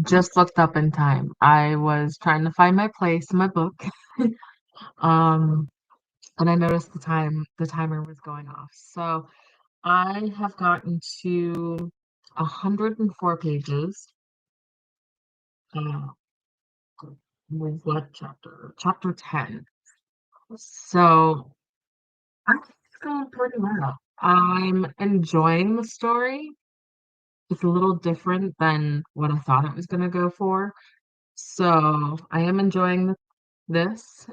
Speaker 1: Just looked up in time. I was trying to find my place in my book. Um, and I noticed the timer was going off. So I have gotten to 104 pages. Uh, with what chapter? Chapter 10. So I think it's going pretty well. I'm enjoying the story. It's a little different than what I thought it was going to go for. So I am enjoying this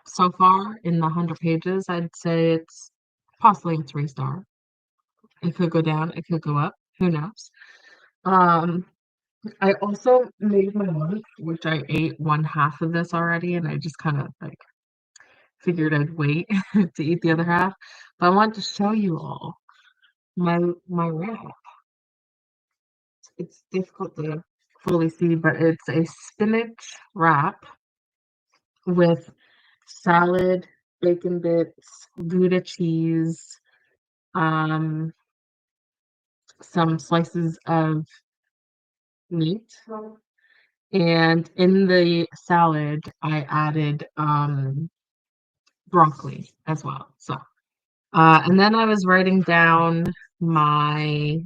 Speaker 1: so far in the 100 pages. I'd say it's possibly a 3 star. It could go down, it could go up. Who knows? Um, I also made my lunch, which I ate one half of this already, and I just kind of like figured I'd wait to eat the other half. But I wanted to show you all my wrap. It's difficult to fully see, but it's a spinach wrap with salad, bacon bits, Gouda cheese, um, some slices of meat, and in the salad, I added broccoli as well. So, and then I was writing down my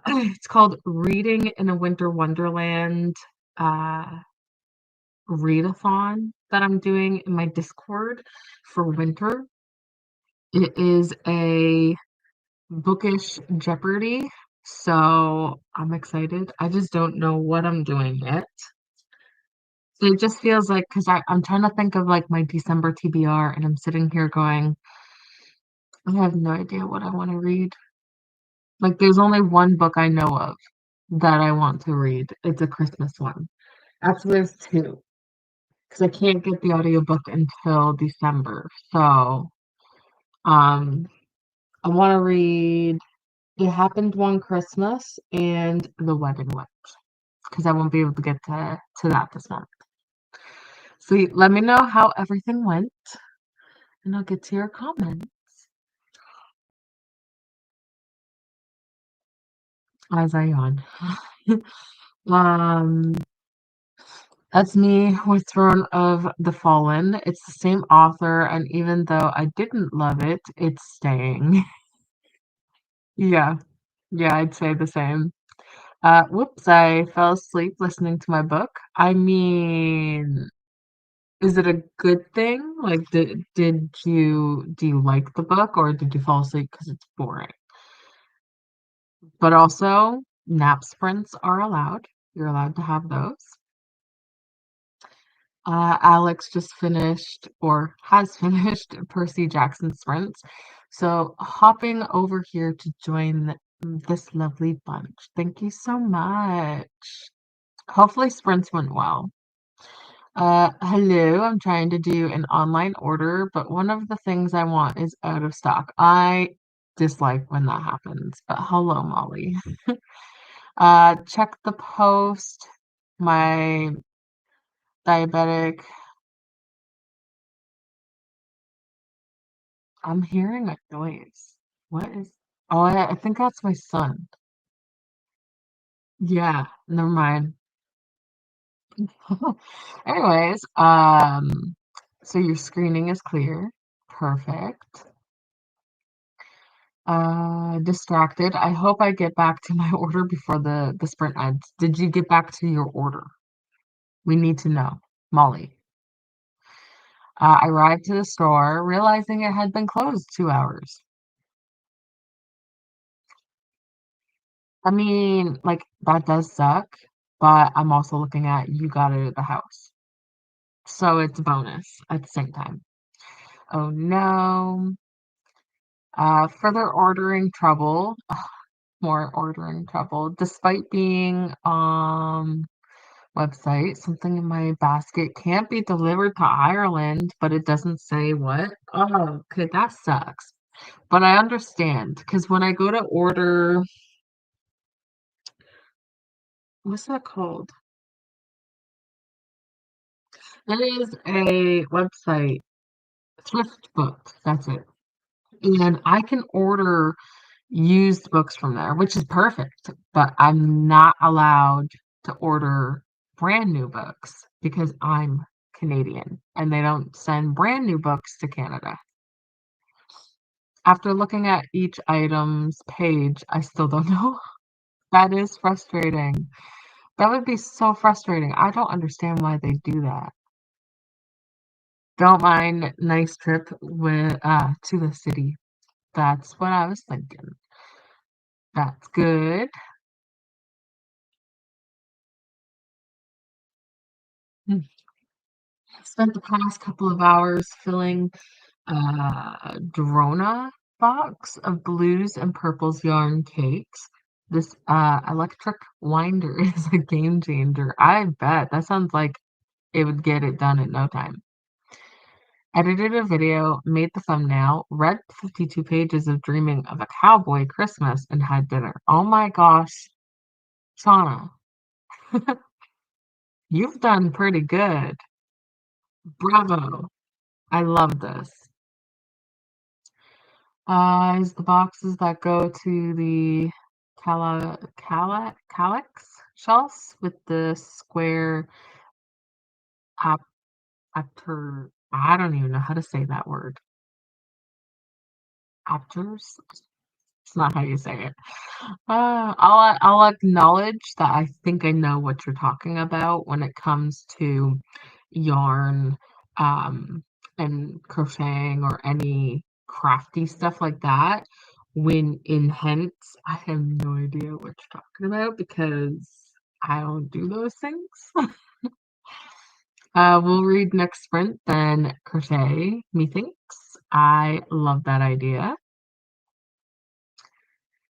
Speaker 1: it's called Reading in a Winter Wonderland uh readathon that I'm doing in my Discord for winter. It is a bookish Jeopardy, so I'm excited. I just don't know what I'm doing yet. It just feels like because I'm trying to think of like my December TBR, and I'm sitting here going, I have no idea what I want to read. Like, there's only one book I know of that I want to read. It's a Christmas one. Actually, there's two because I can't get the audiobook until December. So, um, I want to read It Happened One Christmas and The Wedding Witch because I won't be able to get to that this month. So let me know how everything went, and I'll get to your comments as I yawn. um, that's me with Throne of the Fallen. It's the same author, and even though I didn't love it, it's staying. Yeah, yeah, I'd say the same. Whoops, I fell asleep listening to my book. I mean, is it a good thing? Like, do you like the book, or did you fall asleep because it's boring? But also, nap sprints are allowed. You're allowed to have those. Alex just finished or has finished Percy Jackson sprints. So hopping over here to join this lovely bunch. Thank you so much. Hopefully sprints went well. Hello, I'm trying to do an online order, but one of the things I want is out of stock. I dislike when that happens, but hello, Molly. Check the post. My diabetic. I'm hearing a noise. What is? Oh, I think that's my son. Yeah, never mind. Anyways, so your screening is clear. Perfect. Distracted. I hope I get back to my order before the sprint ends. Did you get back to your order? We need to know. Molly. I arrived to the store, realizing it had been closed 2 hours. I mean, like, that does suck, but I'm also looking at you got it at the house. So it's a bonus at the same time. Oh no. Further ordering trouble. Ugh, more ordering trouble. Despite being website, something in my basket can't be delivered to Ireland, but it doesn't say what. Oh, okay, that sucks. But I understand because when I go to order, what's that called? It is a website, thrift books, that's it. And I can order used books from there, which is perfect, but I'm not allowed to order brand new books because I'm Canadian and they don't send brand new books to Canada. After looking at each item's page, I still don't know. That is frustrating. That would be so frustrating. I don't understand why they do that. Don't mind nice trip with to the city. That's what I was thinking. That's good. Mm. Spent the past couple of hours filling a Drona box of blues and purples yarn cakes. This electric winder is a game changer. I bet. That sounds like it would get it done in no time. Edited a video, made the thumbnail, read 52 pages of Dreaming of a Cowboy Christmas, and had dinner. Oh my gosh, Shauna, you've done pretty good. Bravo. I love this. Is the boxes that go to the calyx shells with the square ap apter. I don't even know how to say that word. Apters? It's not how you say it. I'll acknowledge that I think I know what you're talking about when it comes to yarn, um, and crocheting or any crafty stuff like that. When in hints, I have no idea what you're talking about because I don't do those things. We'll read next sprint, then crochet, methinks. I love that idea.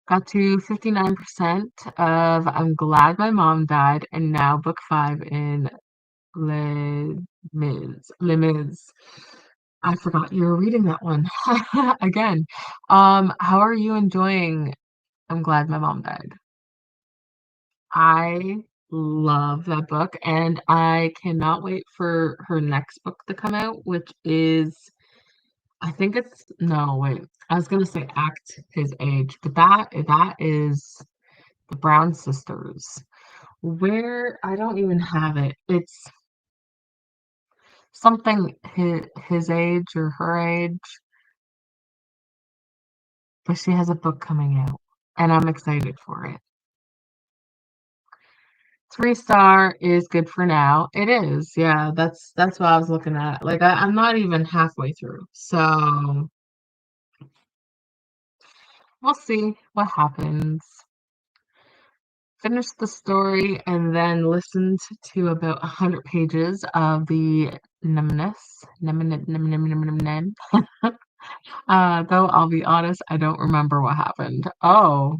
Speaker 1: Got to 59% of I'm Glad My Mom Died, and now book 5 in Les Mis. I forgot you were reading that one again. How are you enjoying I'm Glad My Mom Died? I love that book, and I cannot wait for her next book to come out, which is I think it's no, wait. I was gonna say Act His Age, but that is the Brown Sisters. Where I don't even have it. It's something his age or her age, but she has a book coming out, and I'm excited for it. 3 star is good for now. It is, yeah. That's what I was looking at. Like I'm not even halfway through, so we'll see what happens. Finished the story and then listened to about 100 pages of the Nemesis. Though I'll be honest, I don't remember what happened. Oh,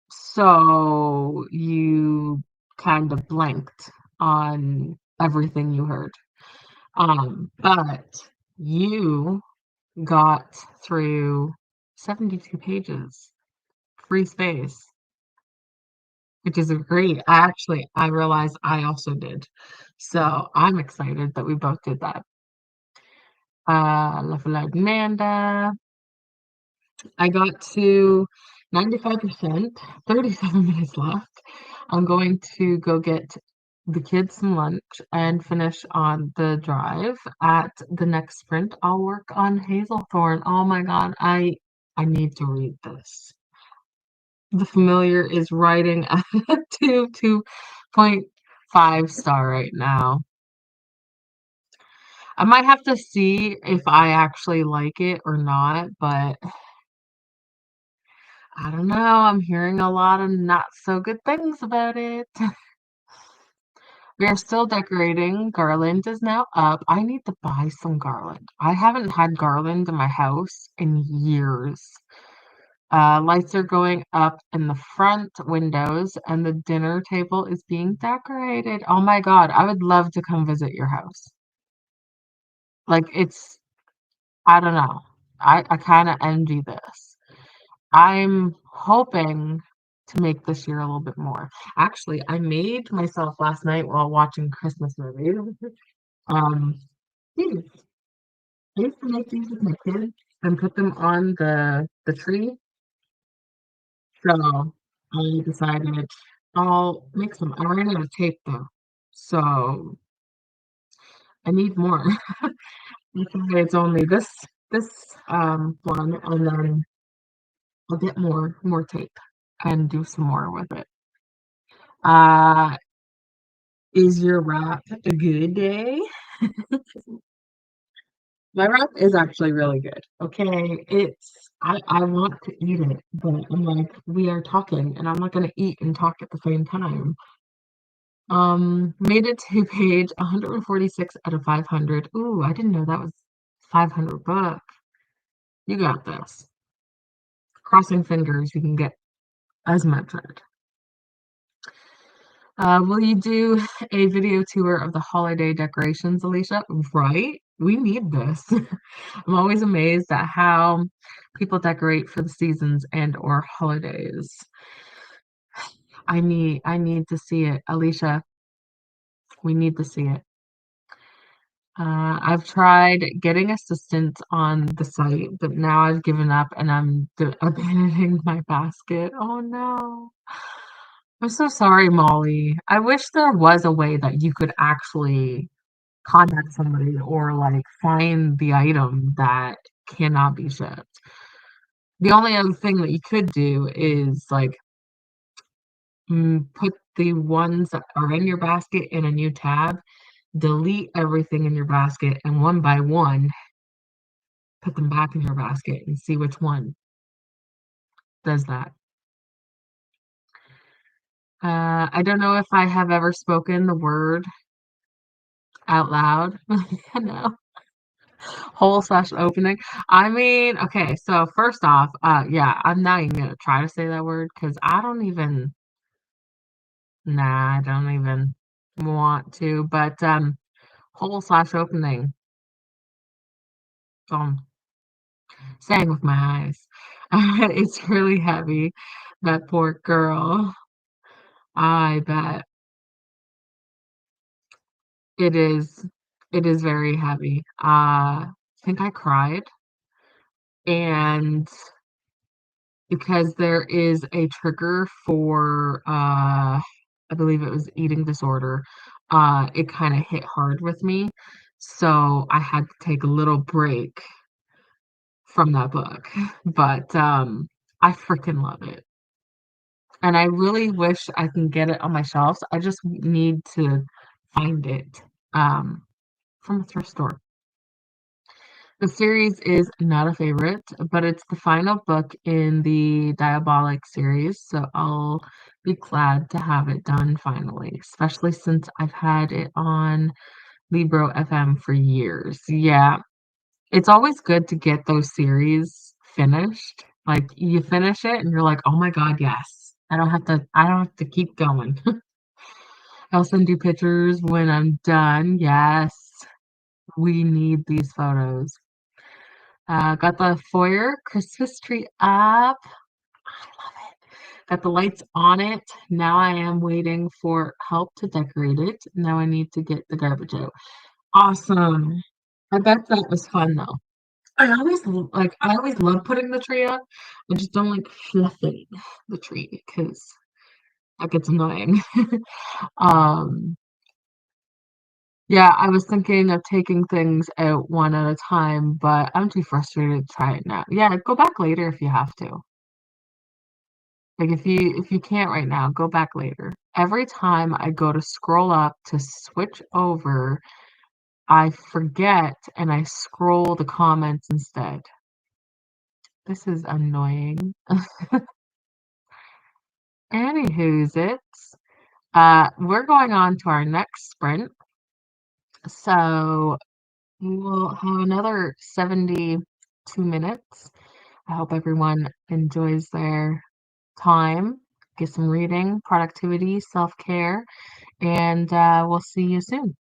Speaker 1: so you kind of blanked on everything you heard. But you got through 72 pages, free space, which is great. I realized I also did. So I'm excited that we both did that. Love Loud Amanda. I got to 95%, 37 minutes left. I'm going to go get the kids some lunch and finish on the drive. At the next sprint, I'll work on Hazelthorn. Oh my god, I need to read this. The Familiar is writing at 2.5 star right now. I might have to see if I actually like it or not, but I don't know. I'm hearing a lot of not so good things about it. We are still decorating. Garland is now up. I need to buy some garland. I haven't had garland in my house in years. Lights are going up in the front windows, and the dinner table is being decorated. Oh my God, I would love to come visit your house. Like, I don't know. I kind of envy this. I'm hoping to make this year a little bit more. Actually, I made myself last night while watching Christmas movies. Um, these. I used to make these with my kids. and put them on the tree. So I decided I'll make some. I ran out of tape though, so I need more. That's why it's only this one, and then I'll get more tape and do some more with it. Uh, is your wrap a good day? My wrap is actually really good. Okay, I want to eat it, but I'm like we are talking, and I'm not gonna eat and talk at the same time. Made it to page 146 out of 500. Ooh, I didn't know that was 500 book. You got this. Crossing fingers, you can get as much right. Will you do a video tour of the holiday decorations, Alicia? Right? We need this. I'm always amazed at how people decorate for the seasons and or holidays. I need to see it. Alicia, we need to see it. I've tried getting assistance on the site, but now I've given up and I'm abandoning my basket. Oh no. I'm so sorry, Molly. I wish there was a way that you could actually contact somebody or like find the item that cannot be shipped. The only other thing that you could do is like put the ones that are in your basket in a new tab, delete everything in your basket, and one by one put them back in your basket and see which one does that. I don't know if I have ever spoken the word out loud. No. Whole slash opening. I mean, okay, so first off, yeah, I'm not even gonna try to say that word because I don't even, nah, I don't even want to, but whole slash opening. Um, saying with my eyes. It's really heavy. That poor girl. I bet it is. It is very heavy. I think I cried, and because there is a trigger for I believe it was eating disorder, it kind of hit hard with me. So I had to take a little break from that book. But I freaking love it. And I really wish I can get it on my shelves. I just need to find it um from a thrift store. The series is not a favorite, but it's the final book in the Diabolic series, so I'll be glad to have it done finally, especially since I've had it on Libro FM for years. Yeah, it's always good to get those series finished. Like you finish it and you're like, "Oh my God, yes. I don't have to keep going." I'll send you pictures when I'm done. Yes, we need these photos. Got the foyer Christmas tree up. I love it. Got the lights on it. Now I am waiting for help to decorate it. Now I need to get the garbage out. Awesome. I bet that was fun though. I always love putting the tree up. I just don't like fluffing the tree because that gets annoying. Um, yeah, I was thinking of taking things out one at a time, but I'm too frustrated to try it now. Yeah, go back later if you have to. Like if you can't right now, go back later. Every time I go to scroll up to switch over, I forget and I scroll the comments instead. This is annoying. Anywho's it's we're going on to our next sprint. So we will have another 72 minutes. I hope everyone enjoys their time, get some reading, productivity, self-care, and we'll see you soon.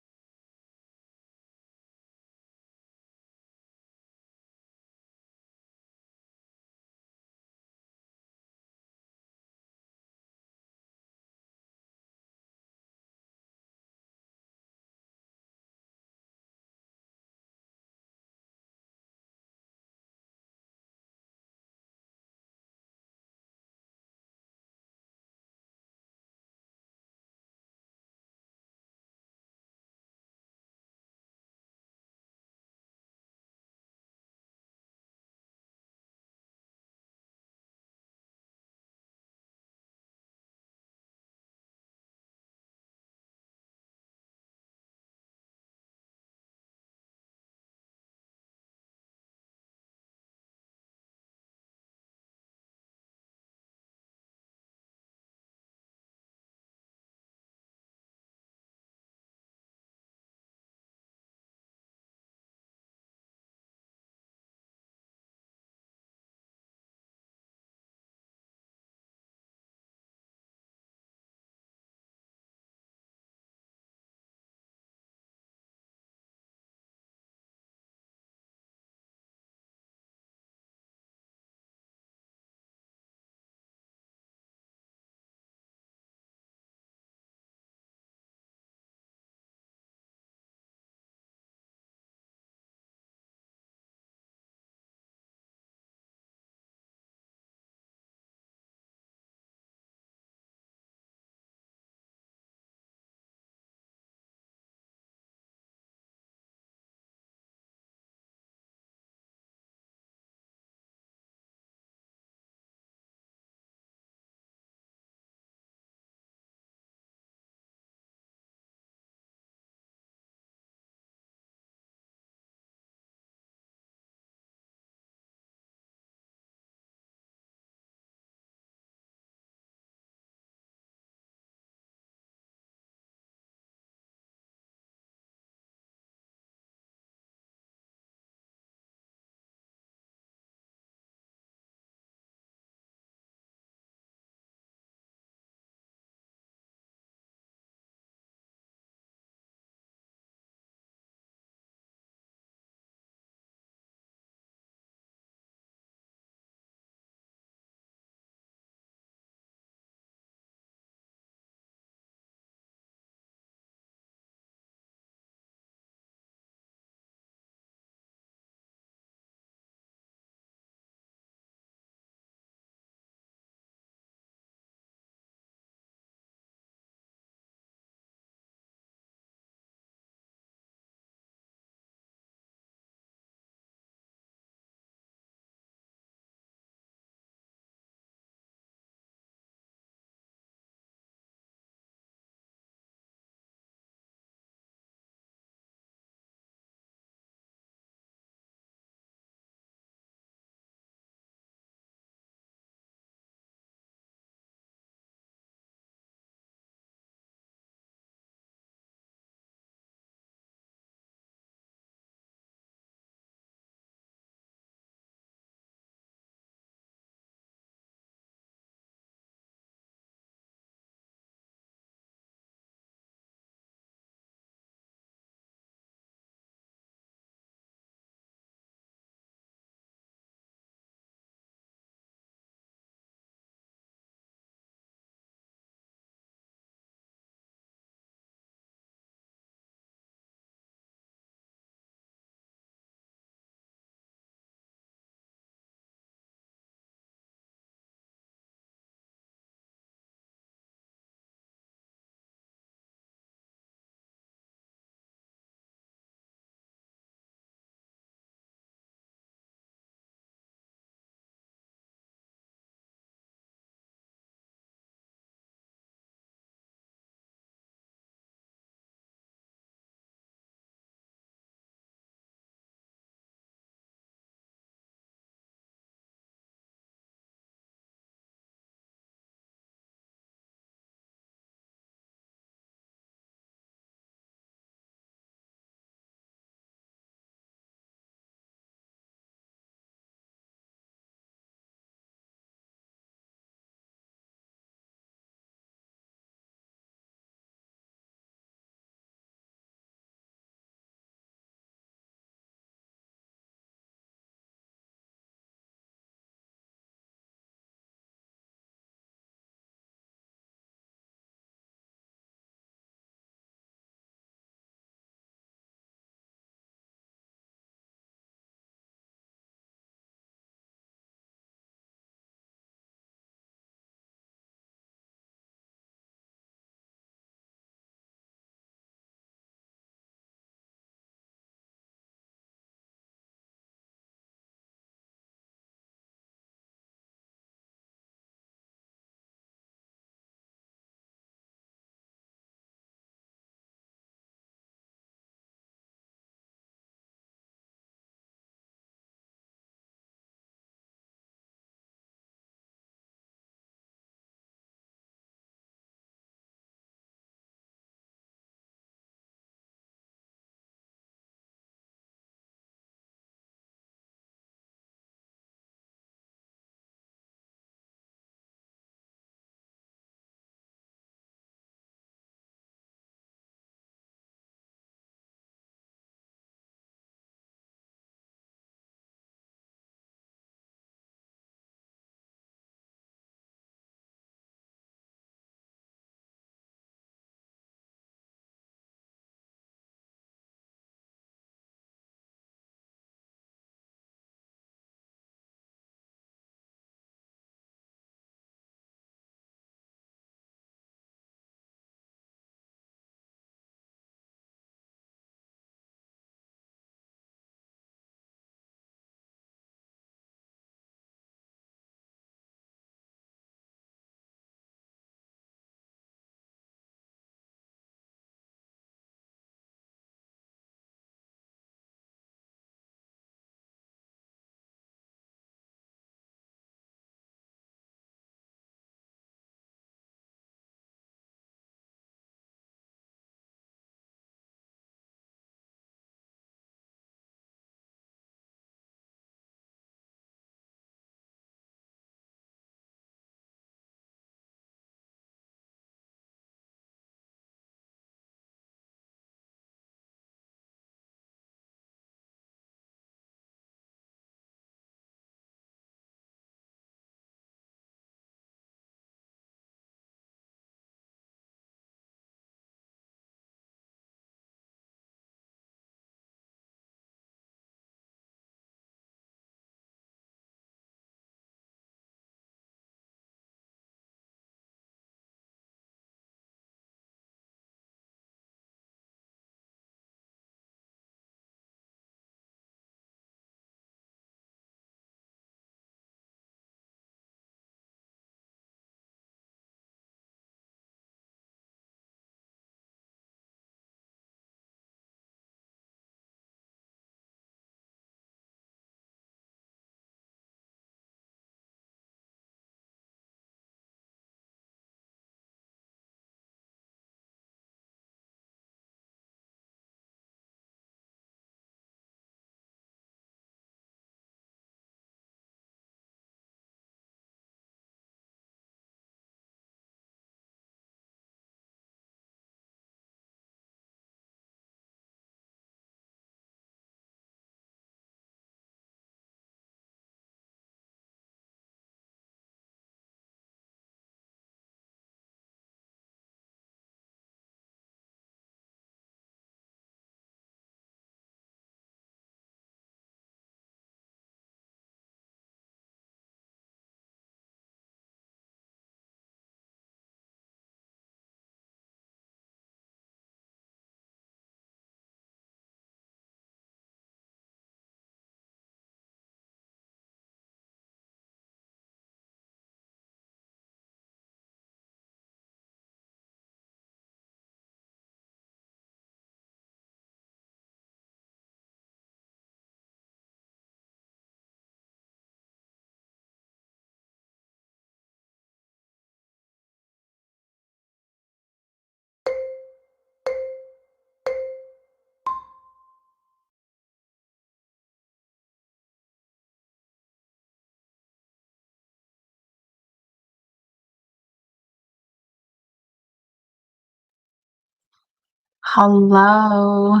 Speaker 1: Hello.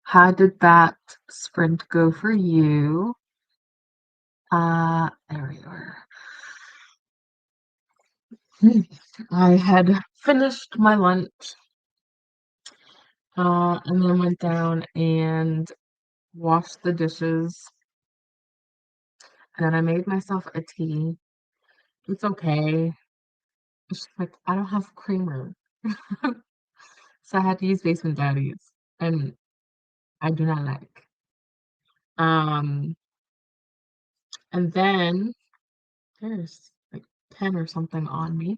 Speaker 1: How did that sprint go for you? There we are. I had finished my lunch, and then went down and washed the dishes, and then I made myself a tea. It's okay. It's just like I don't have creamer, so I had to use Basement Daddies, and I do not like. Um, and then there's like 10 or something on me.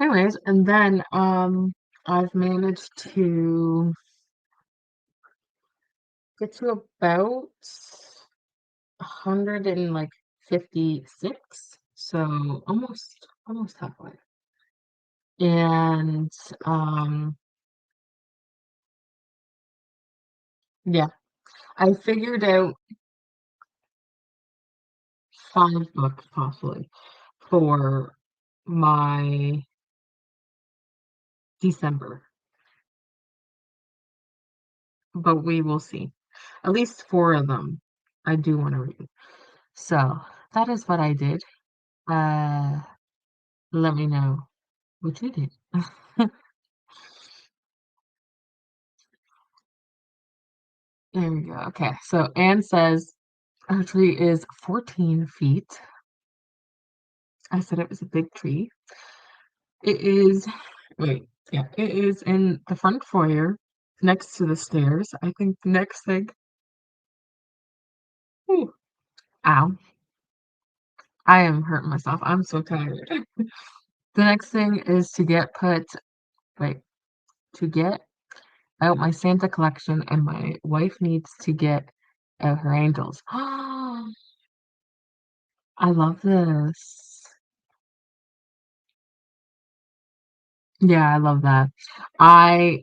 Speaker 1: Anyways, and then I've managed to get to about 156, so almost halfway. And um yeah, I figured out 5 books possibly for my December, but we will see. At least 4 of them I do want to read. So that is what I did. Uh, Let me know what you did. There we go. Okay, so Anne says our tree is 14 feet. I said it was a big tree. It is, wait, yeah, it is in the front foyer next to the stairs. I think the next thing, ooh, ow, I am hurting myself. I'm so tired. The next thing is to wait, to get out my Santa collection, and my wife needs to get out her angels. I love this. Yeah, I love that. I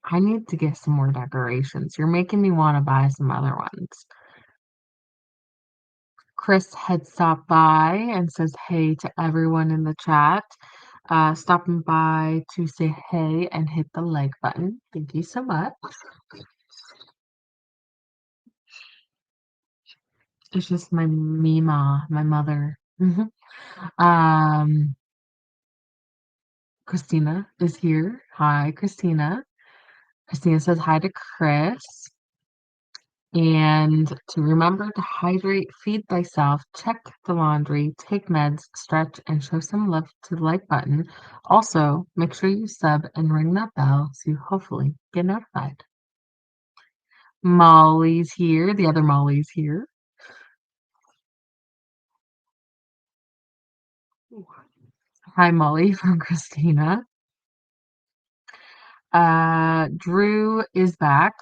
Speaker 1: I need to get some more decorations. You're making me want to buy some other ones. Chris had stopped by and says hey to everyone in the chat. Stopping by to say hey and hit the like button. Thank you so much. It's just my Mima, my mother. Um, Christina is here. Hi, Christina. Christina says hi to Chris. And to remember to hydrate, feed thyself, check the laundry, take meds, stretch, and show some love to the like button. Also, make sure you sub and ring that bell so you hopefully get notified. Molly's here. The other Molly's here. Hi, Molly from Christina. Drew is back.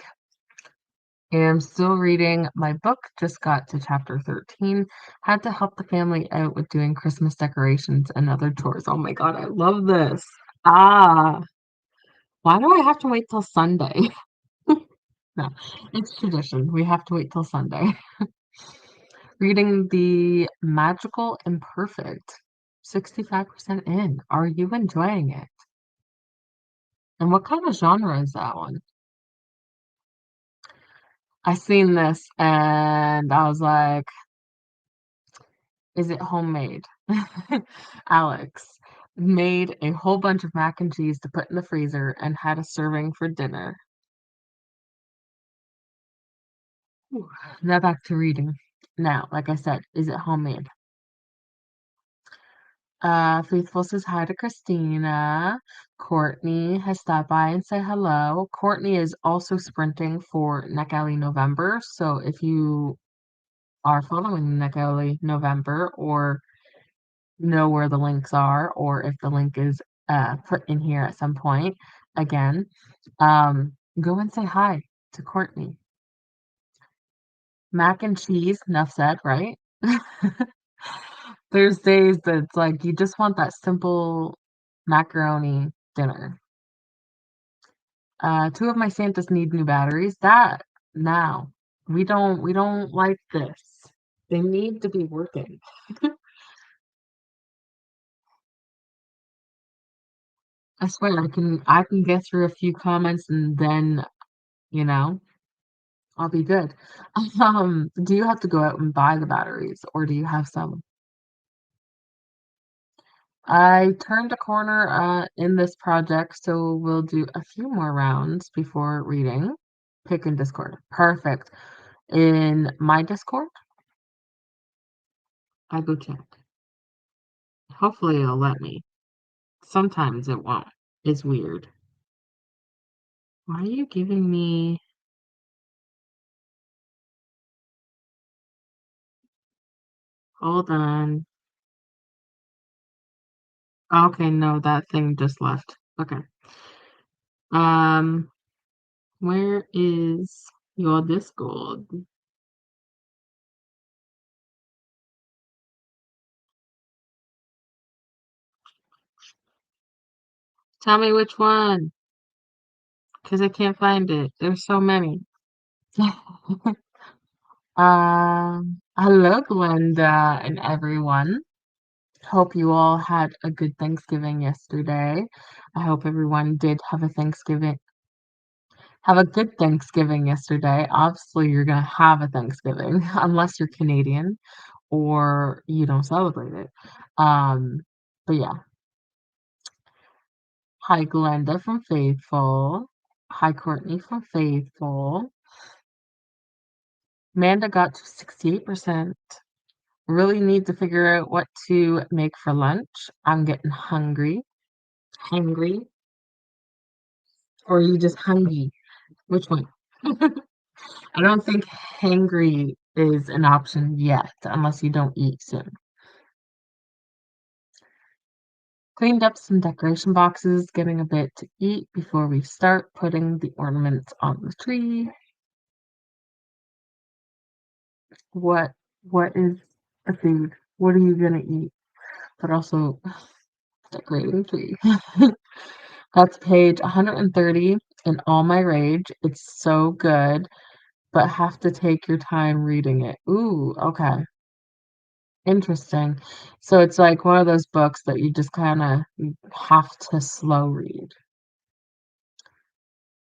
Speaker 1: And I'm still reading my book, just got to chapter 13. Had to help the family out with doing Christmas decorations and other chores. Oh my God, I love this. Ah, why do I have to wait till Sunday? No, it's tradition. We have to wait till Sunday. Reading The Magical Imperfect, 65% in. Are you enjoying it? And what kind of genre is that one? I seen this and I was like, is it homemade? Alex made a whole bunch of mac and cheese to put in the freezer and had a serving for dinner. Ooh, now back to reading. Now, like I said, is it homemade? Faithful says hi to Christina. Courtney has stopped by and said hello. Courtney is also sprinting for Neck Alley November. So if you are following Neck Alley November or know where the links are, or if the link is put in here at some point again, go and say hi to Courtney. Mac and cheese, enough said, right? There's days that's like you just want that simple macaroni dinner. Two of my Santas need new batteries. That now we don't like this. They need to be working. I swear I can get through a few comments and then, you know, I'll be good. Do you have to go out and buy the batteries or do you have some? I turned a corner in this project, so we'll do a few more rounds before reading. Pick in Discord. Perfect. In my Discord, I go check. Hopefully it'll let me. Sometimes it won't. It's weird. Why are you giving me? Hold on. Okay, no, that thing just left. Okay. Um, where is your Discord? Tell me which one, because I can't find it. There's so many. Hello, Glenda and everyone. Hope you all had a good Thanksgiving yesterday. I hope everyone did have a good Thanksgiving yesterday. Obviously, you're gonna have a Thanksgiving unless you're Canadian or you don't celebrate it. Um, but yeah. Hi, Glenda from Faithful. Hi, Courtney from Faithful. Amanda got to 68%. Really need to figure out what to make for lunch. I'm getting hungry. Hungry? Or are you just hungry? Which one? I don't think hangry is an option yet, unless you don't eat soon. Cleaned up some decoration boxes, getting a bit to eat before we start putting the ornaments on the tree. What what is a food? What are you gonna eat? But also decorating tree. That's page 130 in All My Rage. It's so good, but have to take your time reading it. Ooh, okay. Interesting. So it's like one of those books that you just kinda have to slow read.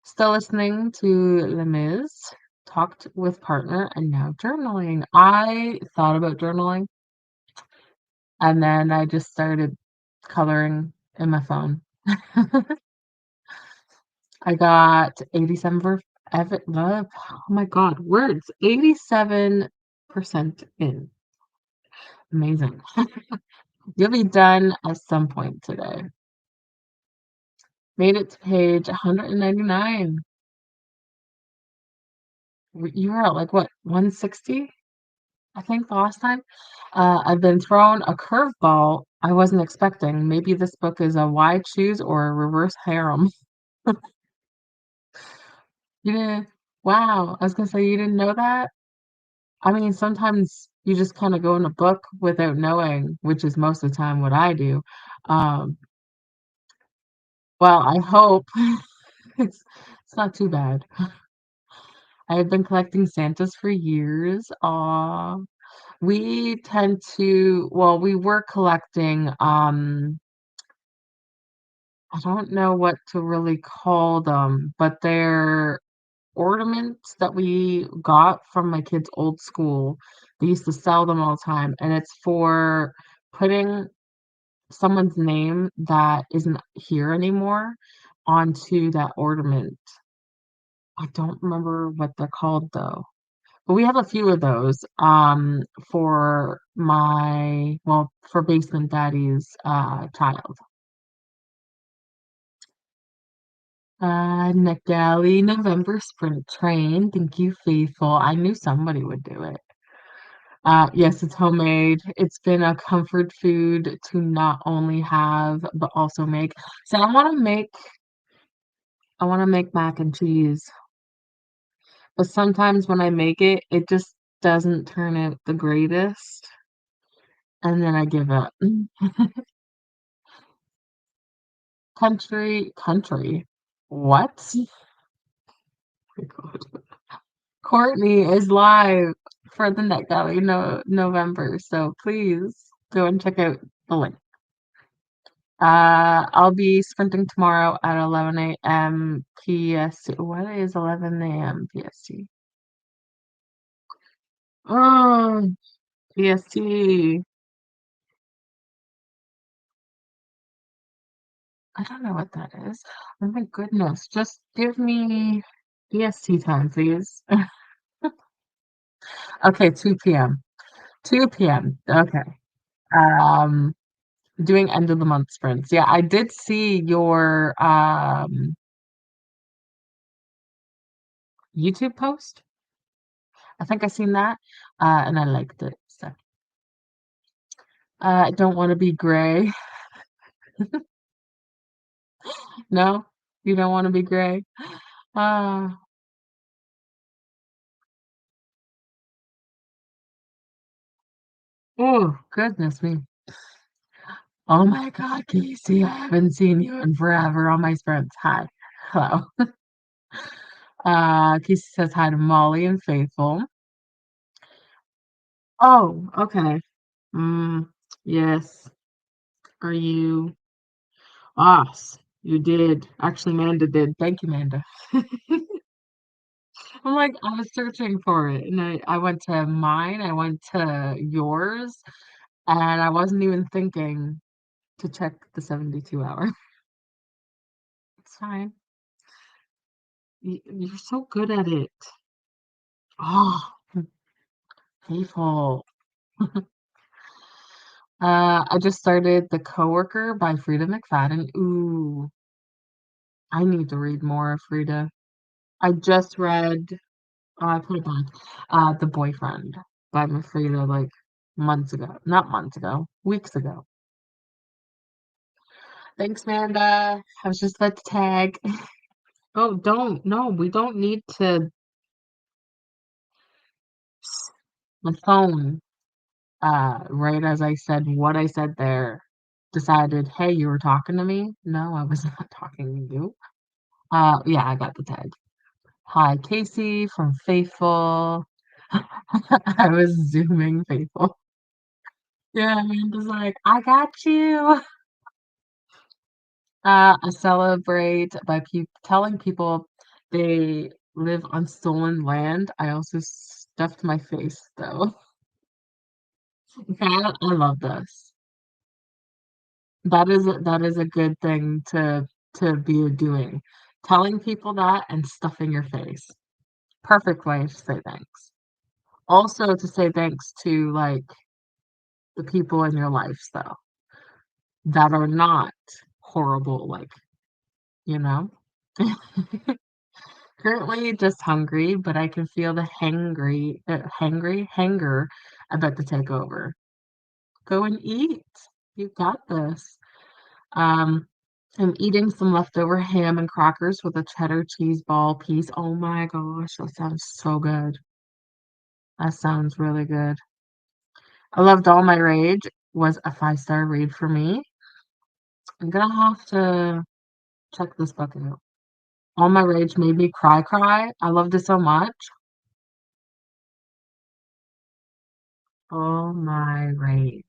Speaker 1: Still listening to Les Mis, talked with partner, and now journaling. I thought about journaling, and then I just started coloring in my phone. I got 87 oh my God, words. 87% in. Amazing. You'll be done at some point today. Made it to page 199. You were at like what, 160? I think the last time. I've been thrown a curveball I wasn't expecting. Maybe this book is a why choose or a reverse harem. You didn't, wow. I was gonna say you didn't know that. I mean, sometimes you just kind of go in a book without knowing, which is most of the time what I do. Um, well, I hope it's it's not too bad. I have been collecting Santas for years. Aw. We tend to, well, we were collecting, I don't know what to really call them, but they're ornaments that we got from my kids' old school. They used to sell them all the time, and it's for putting someone's name that isn't here anymore onto that ornament. I don't remember what they're called though. But we have a few of those for for Basement Daddy's child. Nick Galley, November Sprint Train. Thank you, Faithful. I knew somebody would do it. Yes, it's homemade. It's been a comfort food to not only have, but also make. So I want to make mac and cheese, but sometimes when I make it, it just doesn't turn out the greatest, and then I give up. Country. What? My God. Courtney is live for the NetGalley no November, so please go and check out the link. I'll be sprinting tomorrow at 11 a.m. PST. What is 11 a.m. PST? Oh, PST. I don't know what that is. Oh my goodness. Just give me PST time, please. Okay, 2 p.m. 2 p.m. Okay. Um, doing end of the month sprints. Yeah, I did see your YouTube post. I think I seen that. And I liked it. So I don't want to be gray. No, you don't want to be gray. Uh, oh, goodness me. Oh my God, Casey, I haven't seen you in forever on my sprints. Hi. Hello. Casey says hi to Molly and Faithful. Oh, okay. Mm, yes. Are you Us? You did. Actually, Manda did. Thank you, Manda. I'm like, I was searching for it and I went to mine, I went to yours, and I wasn't even thinking to check the 72 hour. It's fine. You're so good at it. Oh, faithful. I just started The Coworker by Frida McFadden. Ooh, I need to read more of Frida. I just read, oh, I put it back, The Boyfriend by Frida like months ago. Not months ago, weeks ago. Thanks, Manda. I was just about to tag. Oh, don't. No, we don't need to. My phone, right as I said what I said there, decided, hey, you were talking to me? No, I was not talking to you. Yeah, I got the tag. Hi, Casey from Faithful. I was zooming Faithful. Yeah, Amanda's like, I got you. I celebrate by telling people they live on stolen land. I also stuffed my face though. Okay, I love this. That is a good thing to be doing. Telling people that and stuffing your face. Perfect way to say thanks. Also to say thanks to like the people in your life though that are not horrible, like, you know? Currently just hungry, but I can feel the hanger about to take over. Go and eat. You got this. Um, I'm eating some leftover ham and crackers with a cheddar cheese ball piece. Oh my gosh, that sounds so good. That sounds really good. I loved All My Rage was a 5-star read for me. I'm gonna have to check this book out. All My Rage made me cry. I loved it so much. All My Rage.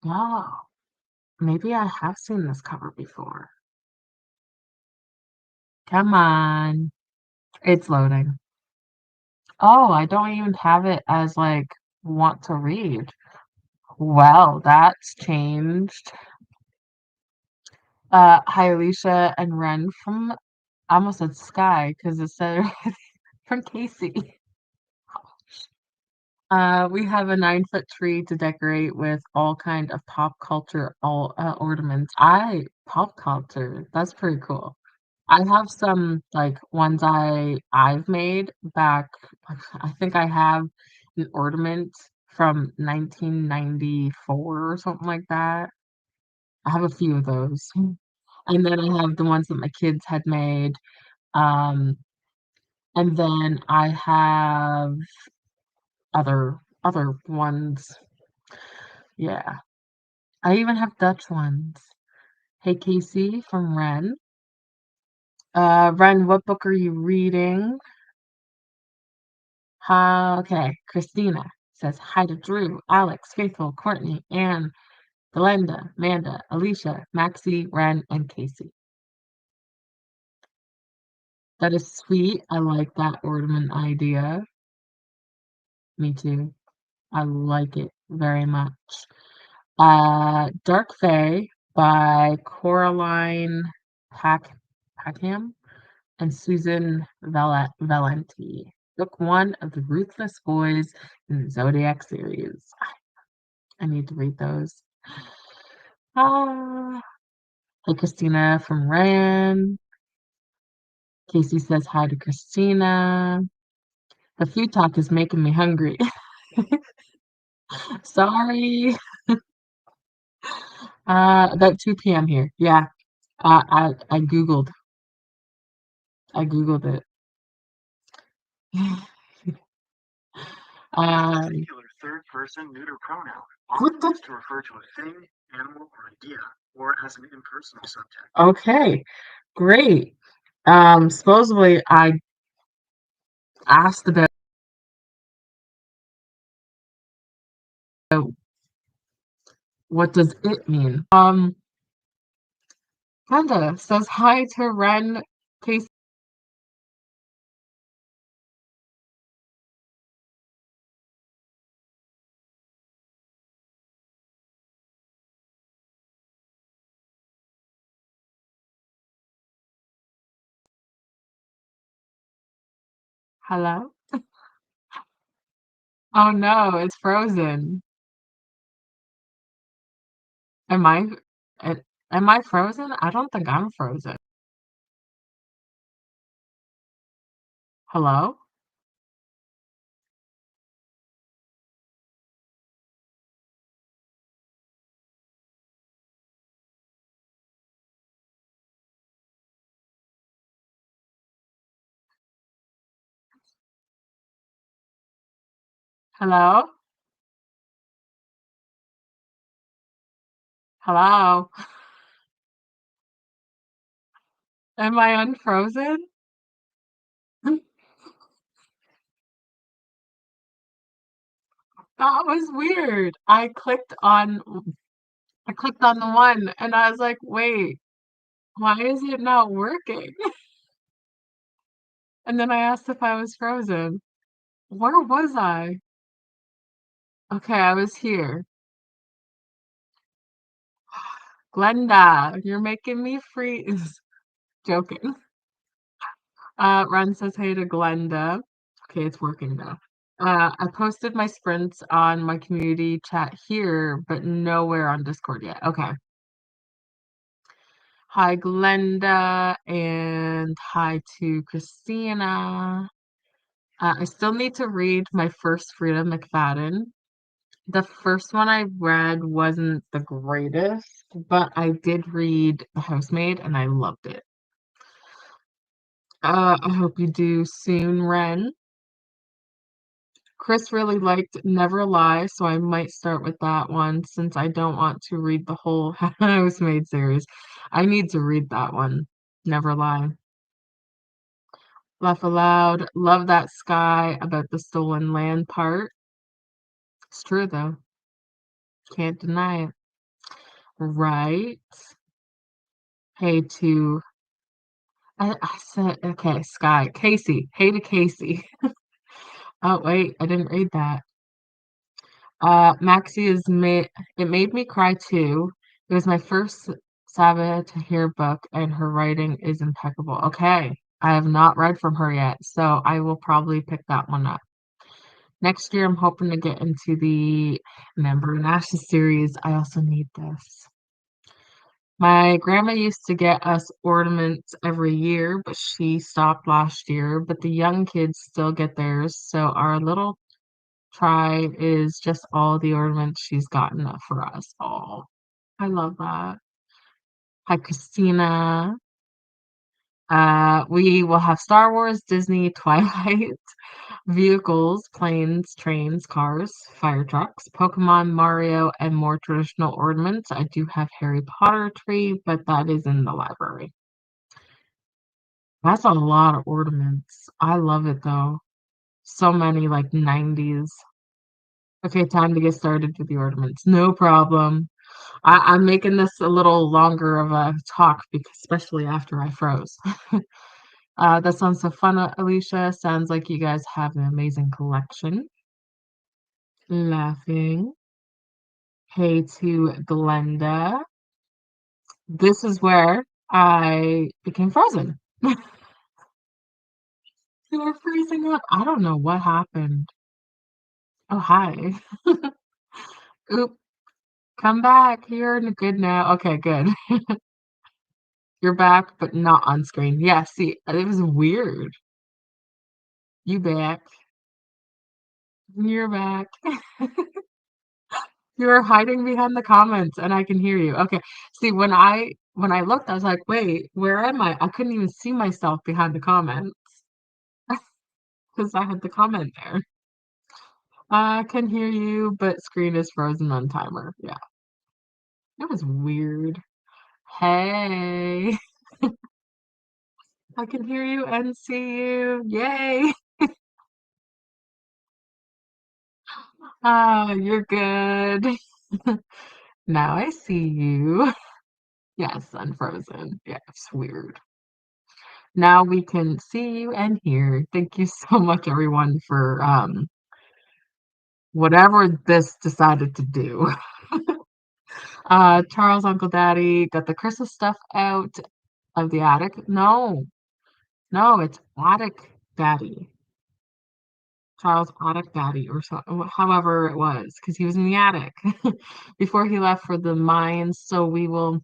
Speaker 1: Wow. Maybe I have seen this cover before. Come on. It's loading. Oh, I don't even have it as like want to read. Well, that's changed. Hi Alicia and Ren from I almost said Sky because it said from Casey. We have a 9-foot tree to decorate with all kind of pop culture all ornaments. Pop culture. That's pretty cool. I have some like ones I've made back. I think I have an ornament from 1994 or something like that. I have a few of those. And then I have the ones that my kids had made. Um, and then I have other ones. Yeah. I even have Dutch ones. Hey Casey from Ren. Ren, what book are you reading? Okay, Christina. says hi to Drew, Alex, Faithful, Courtney, Anne, Glenda, Amanda, Alicia, Maxie, Ren, and Casey. That is sweet. I like that ornament idea. Me too. I like it very much. Dark Fae by Coraline Packham and Susan Valenti. Book one of the Ruthless Boys in the Zodiac series. I need to read those. Ah, hey, Christina from Ryan. Casey says hi to Christina. The food talk is making me hungry. Sorry. About 2 p.m. here. Yeah. I Googled. I Googled it. Singular third-person neuter pronoun, often used to refer to a thing, animal, or idea, or as an impersonal subject. Okay, great. Supposedly I asked about what does it mean. Brenda says hi to Ren. Casey. Hello? Oh no, it's frozen. Am I a- am I frozen? I don't think I'm frozen. Hello? Hello? Hello? Am I unfrozen? That was weird. I clicked on the one and I was like, "Wait, why is it not working?" And then I asked if I was frozen. Where was I? Okay, I was here. Glenda, you're making me freeze. Joking. Ron says hey to Glenda. Okay, it's working now. I posted my sprints on my community chat here, but nowhere on Discord yet. Okay. Hi, Glenda, and hi to Christina. I still need to read my first Frida McFadden. The first one I read wasn't the greatest, but I did read The Housemaid and I loved it. I hope you do soon, Ren. Chris really liked Never Lie, so I might start with that one since I don't want to read the whole Housemaid series. I need to read that one. Never Lie. Laugh aloud. Love that sky about the stolen land part. It's true though. Can't deny it. Right. Hey to I said okay, Sky. Casey. Hey to Casey. Oh wait, I didn't read that. Maxie is made it made me cry too. It was my first Sabbath to hear book and her writing is impeccable. Okay. I have not read from her yet, so I will probably pick that one up. Next year I'm hoping to get into the Member and Ashes series. I also need this. My grandma used to get us ornaments every year, but she stopped last year. But the young kids still get theirs, so our little tribe is just all the ornaments she's gotten for us all. I love that. Hi, Christina. We will have Star Wars, Disney, Twilight, vehicles, planes, trains, cars, fire trucks, Pokemon, Mario, and more traditional ornaments. I do have Harry Potter tree, but that is in the library. That's a lot of ornaments. I love it though. So many like 90s. Okay, time to get started with the ornaments. No problem. I'm making this a little longer of a talk because especially after I froze. That sounds so fun, Alicia. Sounds like you guys have an amazing collection. Laughing. Hey to Glenda. This is where I became frozen. You were freezing up. I don't know what happened. Oh, hi. Oop, come back. You're good now. Okay, good. You're back, but not on screen. Yeah, see, it was weird. You back. You're back. You're hiding behind the comments and I can hear you. Okay. See, when I looked, I was like, wait, where am I? I couldn't even see myself behind the comments because I had the comment there. I can hear you, but screen is frozen on timer. Yeah. It was weird. Hey, I can hear you and see you. Yay. Ah, you're good. Now I see you. Yes, unfrozen. Yeah, it's weird. Now we can see you and hear. Thank you so much, everyone, for whatever this decided to do. Charles, Uncle Daddy, got the Christmas stuff out of the attic. No, no, it's Attic Daddy. Charles Attic Daddy, or so, however it was, because he was in the attic before he left for the mines. So we will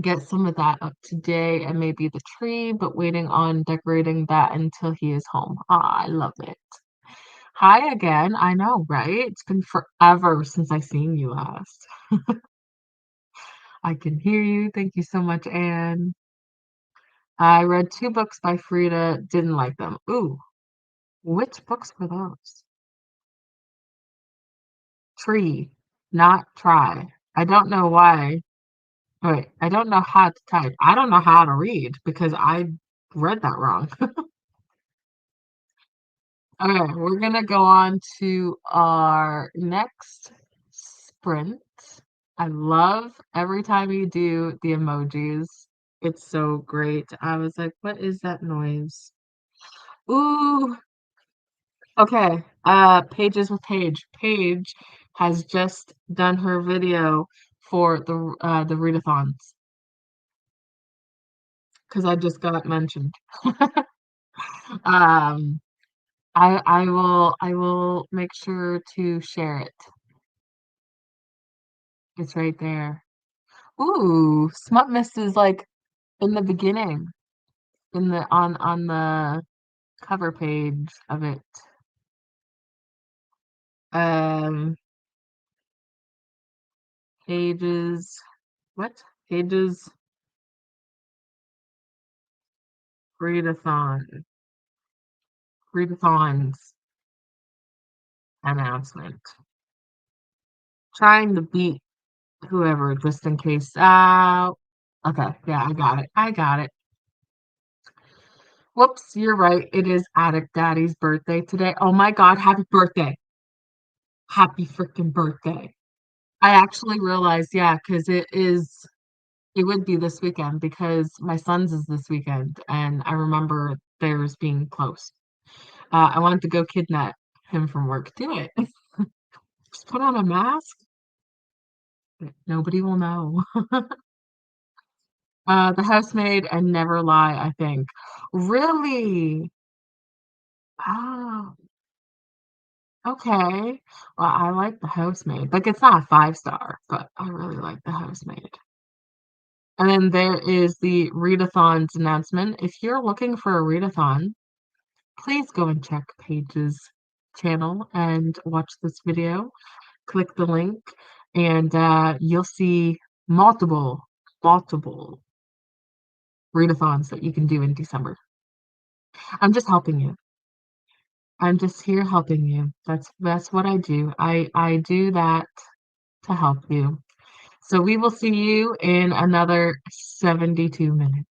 Speaker 1: get some of that up today and maybe the tree, but waiting on decorating that until he is home. Ah, I love it. Hi again. I know, right? It's been forever since I seen you last. I can hear you. Thank you so much, Anne. I read two books by Frida, didn't like them. Ooh, which books were those? Tree, not try. I don't know why. Wait, I don't know how to type. I don't know how to read because I read that wrong. Okay, we're gonna go on to our next sprint. I love every time you do the emojis. It's so great. I was like, what is that noise? Ooh, okay. Pages with Paige. Paige has just done her video for the readathons because I just got mentioned. Um, I will make sure to share it. It's right there. Ooh, Smut Mist is like in the beginning, in the on the cover page of it. Um, pages, what? Pages readathon, readathons announcement. Trying to beat whoever just in case. Okay, yeah, I got it. I got it. Whoops, you're right. It is Attic Daddy's birthday today. Oh my God, happy birthday. Happy freaking birthday. I actually realized, yeah, because it would be this weekend because my son's is this weekend, and I remember theirs being close. I wanted to go kidnap him from work. Do it. Just put on a mask. Nobody will know. The Housemaid and Never Lie, I think. Really? Oh, okay. Well, I like The Housemaid. Like, it's not a 5 star, but I really like The Housemaid. And then there is the readathons announcement. If you're looking for a readathon, please go and check Paige's channel and watch this video. Click the link, and you'll see multiple readathons that you can do in December. I'm just helping you. I'm just here helping you. That's what I do. I do that to help you. So we will see you in another 72 minutes.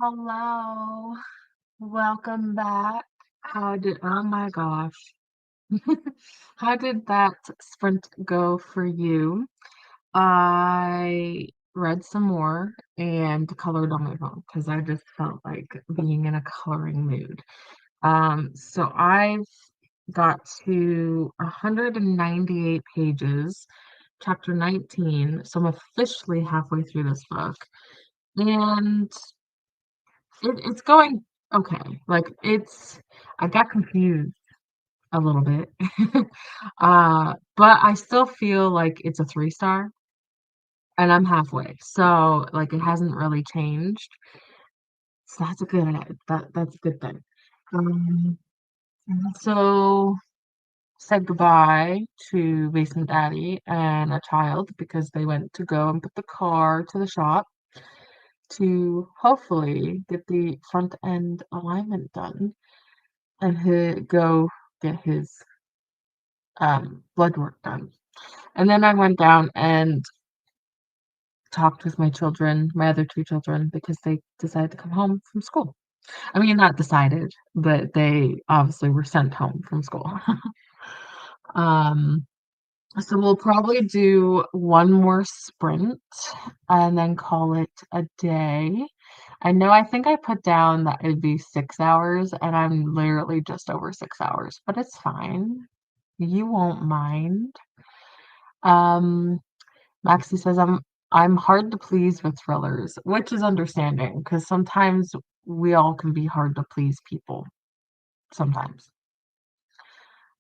Speaker 1: Hello, welcome back. Oh my gosh. How did that sprint go for you? I read some more and colored on my phone because I just felt like being in a coloring mood. So I've got to 198 pages, chapter 19. So I'm officially halfway through this book. And it's going okay. I got confused a little bit. But I still feel like it's a 3 star and I'm halfway. So like it hasn't really changed. So that's a good thing. Um, so said goodbye to Basement Daddy and a child because they went to go and put the car to the shop to hopefully get the front end alignment done and go get his blood work done. And then I went down and talked with my children, my other two children, because they decided to come home from school. I mean, not decided, but they obviously were sent home from school. um, so we'll probably do one more sprint and then call it a day. I think I put down that it'd be 6 hours, and I'm literally just over 6 hours, but it's fine. You won't mind. Um, Maxie says I'm hard to please with thrillers, which is understanding because sometimes we all can be hard to please people. Sometimes.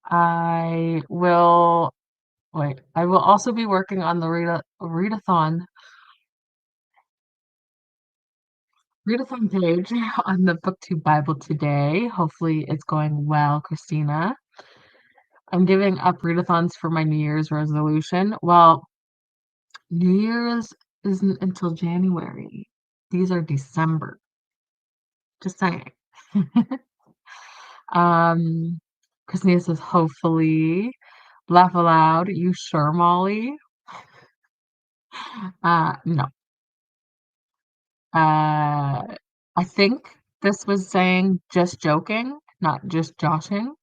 Speaker 1: I will wait. I will also be working on the Readathon page on the BookTube Bible today. Hopefully it's going well, Christina. I'm giving up readathons for my New Year's resolution. Well, New Year's isn't until January. These are December. Just saying. Um, Christina says, hopefully. Laugh aloud. You sure, Molly? No. Uh, I think this was saying just joking, not just joshing.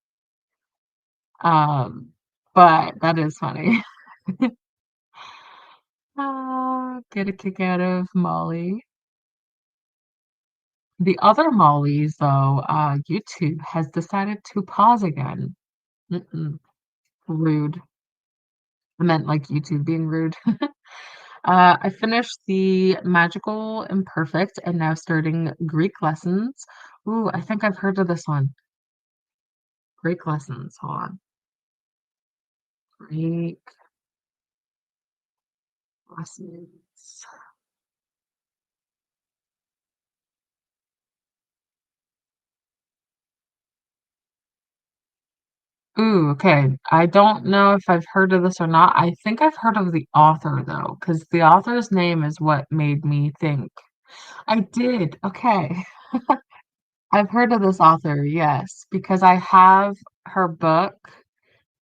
Speaker 1: Um, but that is funny. Get a kick out of Molly. The other Molly's, though, YouTube has decided to pause again. Mm-mm, rude. I meant like YouTube being rude. I finished the Magical Imperfect and now starting Greek lessons. Ooh, I think I've heard of this one. Greek lessons. Hold on. Greek lessons. Ooh, okay. I don't know if I've heard of this or not. I think I've heard of the author though, because the author's name is what made me think. I did. Okay. I've heard of this author, yes, because I have her book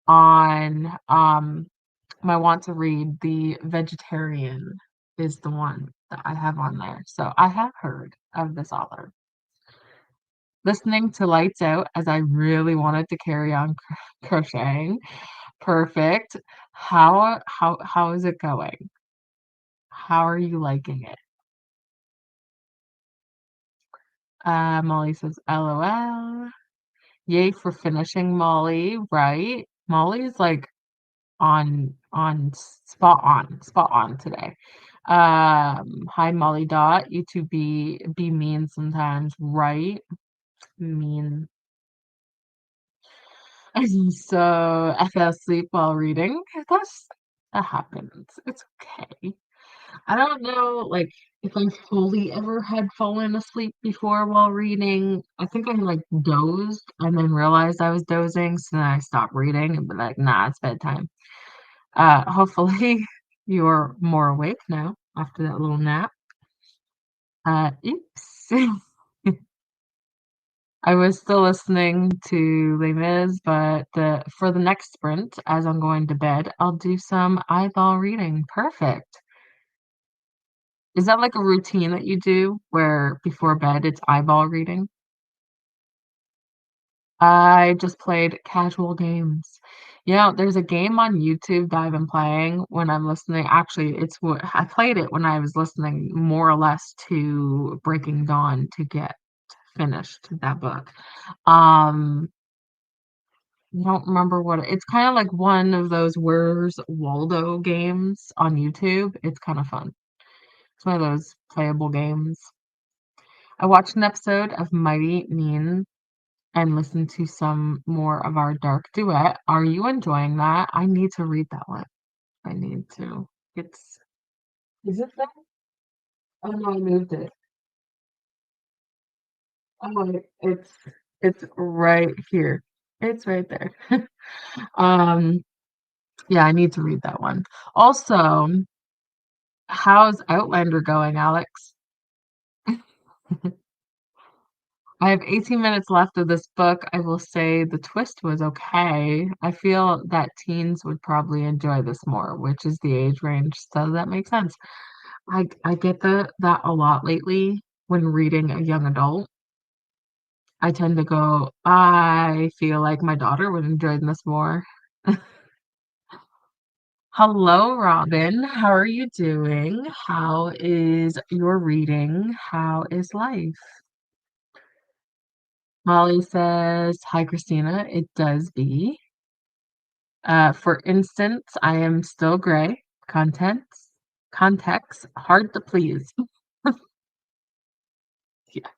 Speaker 1: on my want to read. The Vegetarian is the one that I have on there. So I have heard of this author. Listening to Lights Out as I really wanted to carry on crocheting. Perfect. How is it going? How are you liking it? Molly says, LOL. Yay for finishing, Molly, right? Molly's like spot on today. Hi Molly Dot. You two be mean sometimes, right? Mean. So I fell asleep while reading. That happens. It's okay. I don't know, like, if I fully ever had fallen asleep before while reading. I think I like dozed and then realized I was dozing, so then I stopped reading and be like, nah, it's bedtime. Hopefully you're more awake now after that little nap. Oops. I was still listening to Les Mis, but for the next sprint, as I'm going to bed, I'll do some eyeball reading. Perfect. Is that like a routine that you do where before bed it's eyeball reading? I just played casual games. You know, there's a game on YouTube that I've been playing when I'm listening. Actually, it's what I played it when I was listening more or less to Breaking Dawn to get finished that book. Um, I don't remember what it's kind of like one of those Where's Waldo games on YouTube. It's kind of fun. It's one of those playable games. I watched an episode of Mighty Mean and listened to some more of our dark duet. Are you enjoying that? I need to read that one. I need to. It's is it there? Oh no, I moved it. Oh, it's right here. It's right there. Um, yeah, I need to read that one. Also, how's Outlander going, Alex? I have 18 minutes left of this book. I will say the twist was okay. I feel that teens would probably enjoy this more, which is the age range, so that makes sense. I get that a lot lately when reading a young adult. I tend to go, I feel like my daughter would enjoy this more. Hello, Robin. How are you doing? How is your reading? How is life? Molly says, "Hi, Christina. It does be. For instance, I am still gray. Context, hard to please." Yeah.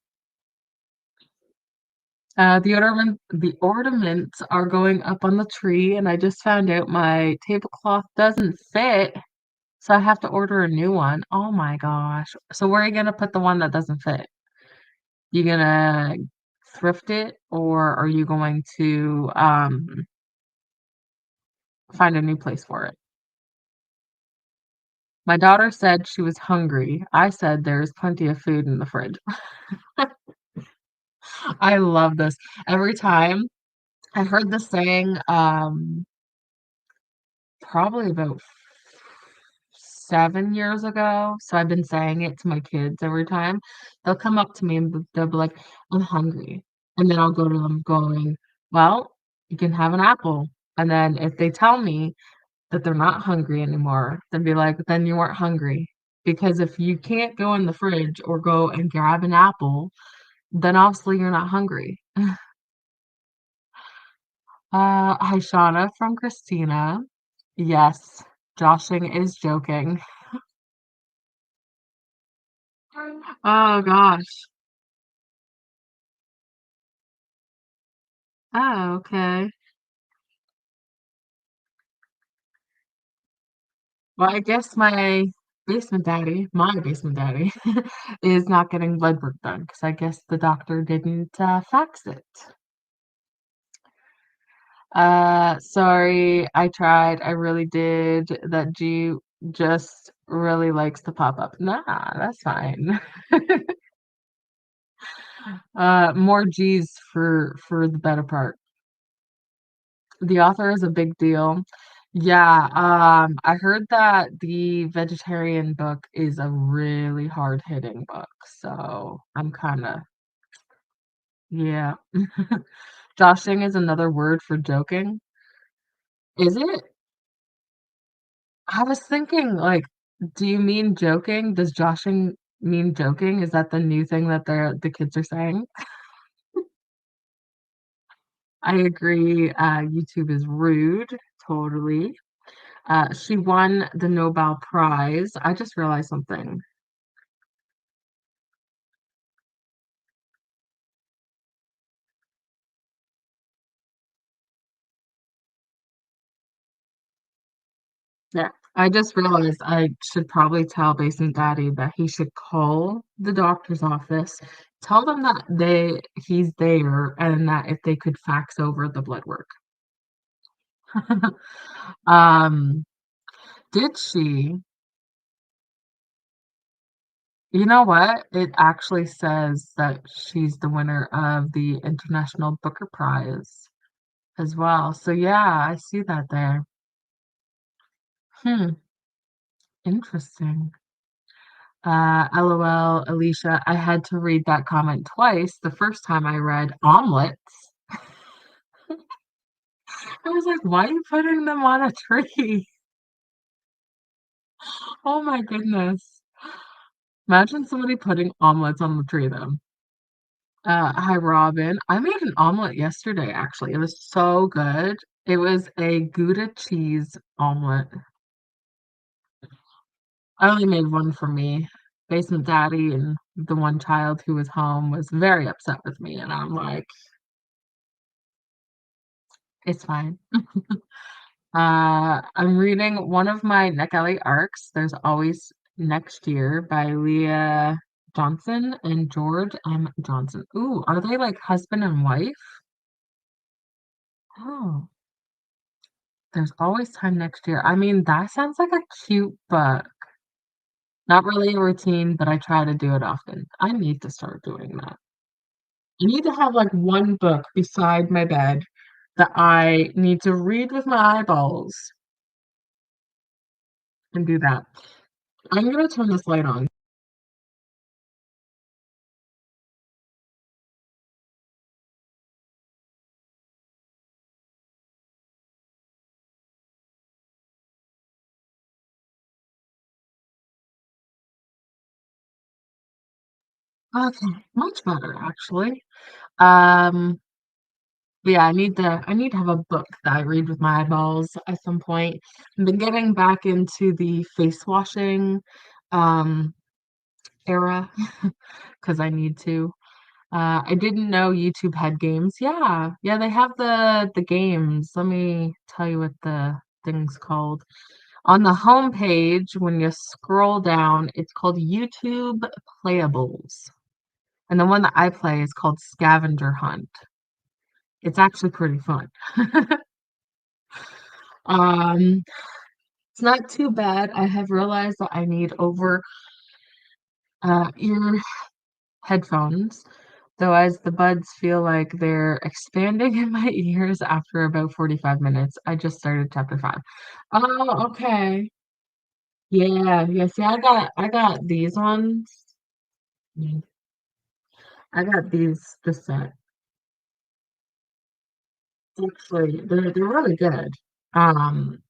Speaker 1: The ornaments are going up on the tree, and I just found out my tablecloth doesn't fit, so I have to order a new one. Oh my gosh. So where are you gonna put the one that doesn't fit? You gonna thrift it, or are you going to find a new place for it? My daughter said she was hungry. I said there's plenty of food in the fridge. I love this. Every time I heard this saying, probably about 7 years ago, so I've been saying it to my kids every time. They'll come up to me and they'll be like, "I'm hungry." And then I'll go to them going, "Well, you can have an apple." And then if they tell me that they're not hungry anymore, then be like, "Then you weren't hungry." Because if you can't go in the fridge or go and grab an apple, then obviously you're not hungry. Hi, Shauna from Christina. Yes, joshing is joking. Oh gosh. Oh, okay. Well, I guess my basement daddy, is not getting blood work done because I guess the doctor didn't fax it. Sorry, I tried. I really did. That G just really likes to pop up. Nah, that's fine. More G's for the better part. The author is a big deal. Yeah, I heard that the vegetarian book is a really hard-hitting book, so I'm kinda yeah. Joshing is another word for joking. Is it? I was thinking, like, do you mean joking? Does joshing mean joking? Is that the new thing that the kids are saying? I agree, YouTube is rude, totally. She won the Nobel Prize. I just realized something. Yeah, I just realized I should probably tell Basement Daddy that he should call the doctor's office, tell them that he's there and that if they could fax over the blood work. Um, did she? You know what? It actually says that she's the winner of the International Booker Prize as well. So yeah, I see that there. Hmm, interesting. LOL, Alicia, I had to read that comment twice. The first time I read omelets, I was like, why are you putting them on a tree? Oh my goodness. Imagine somebody putting omelets on the tree though. Hi Robin. I made an omelet yesterday actually. It was so good. It was a Gouda cheese omelet. I only made one for me. Basement daddy and the one child who was home was very upset with me, and I'm like, it's fine. I'm reading one of my NetGalley arcs. There's always next year by Leah Johnson and George M. Johnson. Ooh, are they like husband and wife? Oh, there's always time next year. I mean, that sounds like a cute book. Not really a routine, but I try to do it often. I need to start doing that. I need to have like one book beside my bed that I need to read with my eyeballs and do that. I'm gonna turn this light on. Okay, much better actually. Um, but yeah, I need to have a book that I read with my eyeballs at some point. I've been getting back into the face washing um era because I need to. I didn't know YouTube had games. Yeah, yeah, they have the games. Let me tell you what the thing's called. On the home page, when you scroll down, it's called YouTube Playables. And the one that I play is called Scavenger Hunt. It's actually pretty fun. Um, it's not too bad. I have realized that I need over ear headphones. Though as the buds feel like they're expanding in my ears after about 45 minutes, I just started chapter 5. Oh, okay. Yeah, yeah. See, I got these ones. Mm, I got these this set. Actually, they're really good. Um,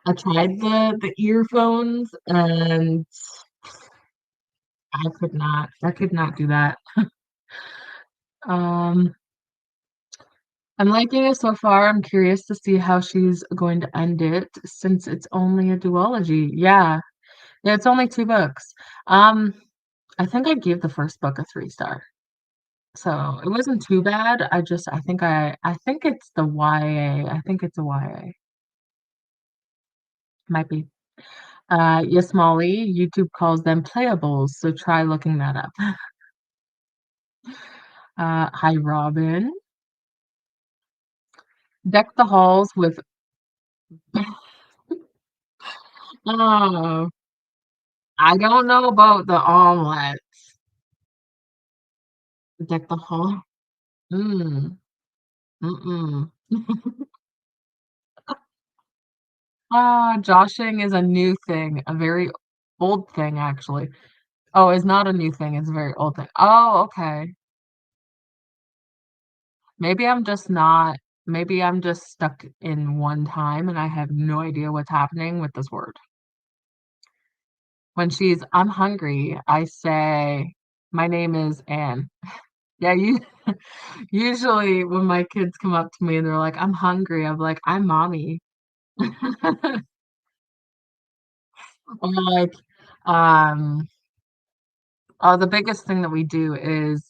Speaker 1: I tried the earphones and I could not do that. Um, I'm liking it so far. I'm curious to see how she's going to end it since it's only a duology. Yeah. Yeah, it's only 2 books. Um, I think I gave the first book a 3 star. So it wasn't too bad. I think it's the YA. I think it's a YA. Might be. Yes, Molly, YouTube calls them playables, so try looking that up. Hi, Robin. Deck the halls with oh, I don't know about the omelet. Deck the hall. Mm, mm-mm. Joshing is a new thing, a very old thing, actually. Oh, it's not a new thing, it's a very old thing. Oh, okay. Maybe I'm just not, maybe I'm just stuck in one time and I have no idea what's happening with this word. When I'm hungry, I say, my name is Anne. Yeah, usually when my kids come up to me and they're like, I'm hungry, I'm like, I'm mommy. Or like, um, oh, the biggest thing that we do is,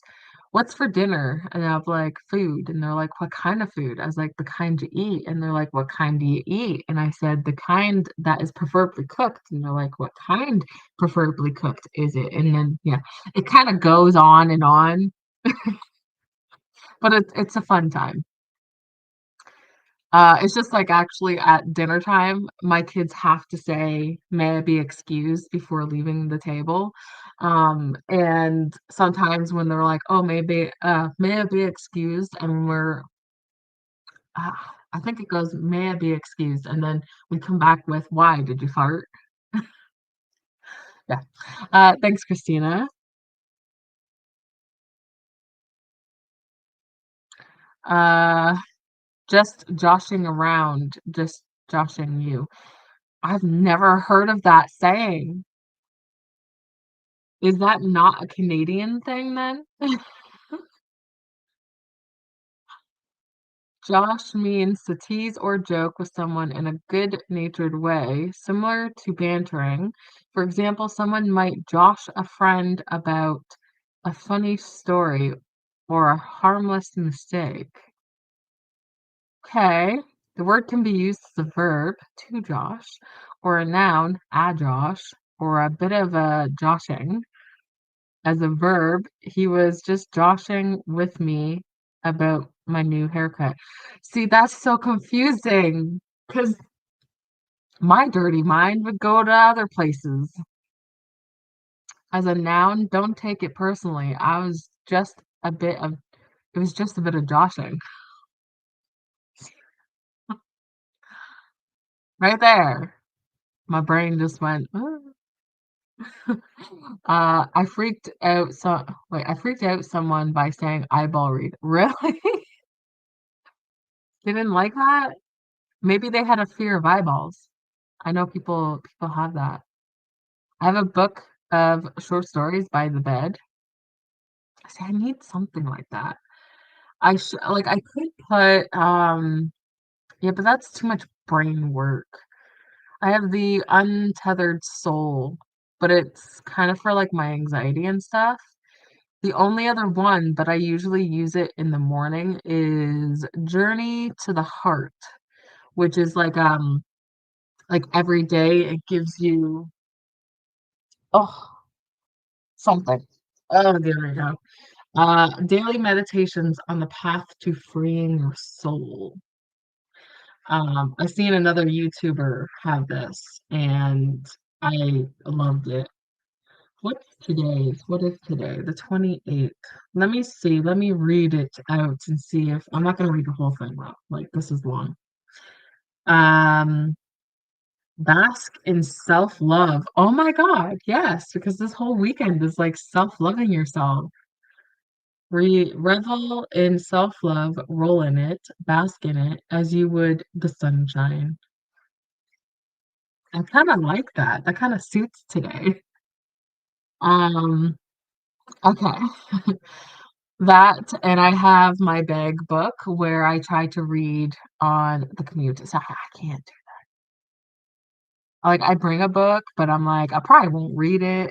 Speaker 1: "What's for dinner?" And I'm like, "Food." And they're like, "What kind of food?" I was like, "The kind you eat." And they're like, "What kind do you eat?" And I said, "The kind that is preferably cooked." And they're like, "What kind preferably cooked is it?" And then, yeah, it kind of goes on, but it's a fun time. It's just like actually at dinner time, my kids have to say, "May I be excused?" before leaving the table. And sometimes when they're like, "Oh, may I be excused?" and uh, I think it goes, "May I be excused?" and then we come back with, "Why? Did you fart?" Yeah. Thanks, Christina. Uh, just joshing around, just joshing you. I've never heard of that saying. Is that not a Canadian thing then? Josh means to tease or joke with someone in a good-natured way, similar to bantering. For example, someone might josh a friend about a funny story or a harmless mistake. Okay. The word can be used as a verb, to josh, or a noun, a josh, or a bit of a joshing. As a verb, he was just joshing with me about my new haircut. See, that's so confusing because my dirty mind would go to other places. As a noun, don't take it personally. It was just a bit of joshing right there. My brain just went, "Ooh." I freaked out someone by saying eyeball read. Really? They didn't like that? Maybe they had a fear of eyeballs. I know people have that. I have a book of short stories by the bed. I say I need something like that. I could put yeah, but that's too much brain work. I have the Untethered Soul, but it's kind of for like my anxiety and stuff. The only other one, but I usually use it in the morning, is Journey to the Heart, which is like every day it gives you oh something. Oh, there we go. Daily meditations on the path to freeing your soul. I've seen another YouTuber have this and I loved it. What is today? The 28th. Let me see. Let me read it out and see if I'm not gonna read the whole thing though. Like this is long. Um, bask in self-love. Oh my God, yes, because this whole weekend is like self-loving yourself. Revel in self-love, roll in it, bask in it as you would the sunshine. I kind of like that. That kind of suits today. Um, okay. That, and I have my bag book where I try to read on the commute. So I can't do like I bring a book, but I'm like, I probably won't read it.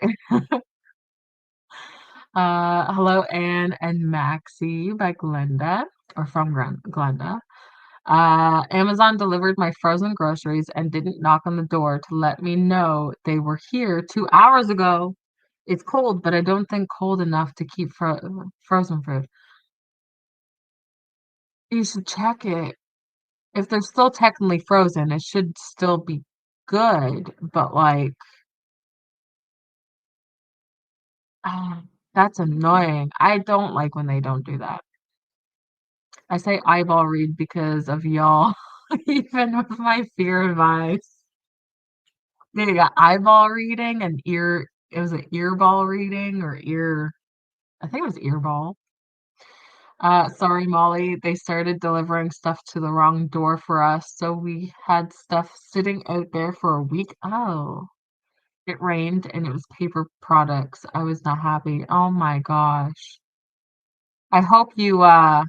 Speaker 1: Hello, Anne and Maxie by Glenda, or from Glenda. Amazon delivered my frozen groceries and didn't knock on the door to let me know they were here 2 hours ago. It's cold, but I don't think cold enough to keep frozen food. You should check it. If they're still technically frozen, it should still be good, but like, ah, that's annoying. I don't like when they don't do that. I say eyeball read because of y'all, even with my fear of eyes. They got eyeball reading and it was an earball reading or I think it was earball. Sorry, Molly, they started delivering stuff to the wrong door for us, so we had stuff sitting out there for a week. Oh, it rained and it was paper products. I was not happy. Oh my gosh. I hope you like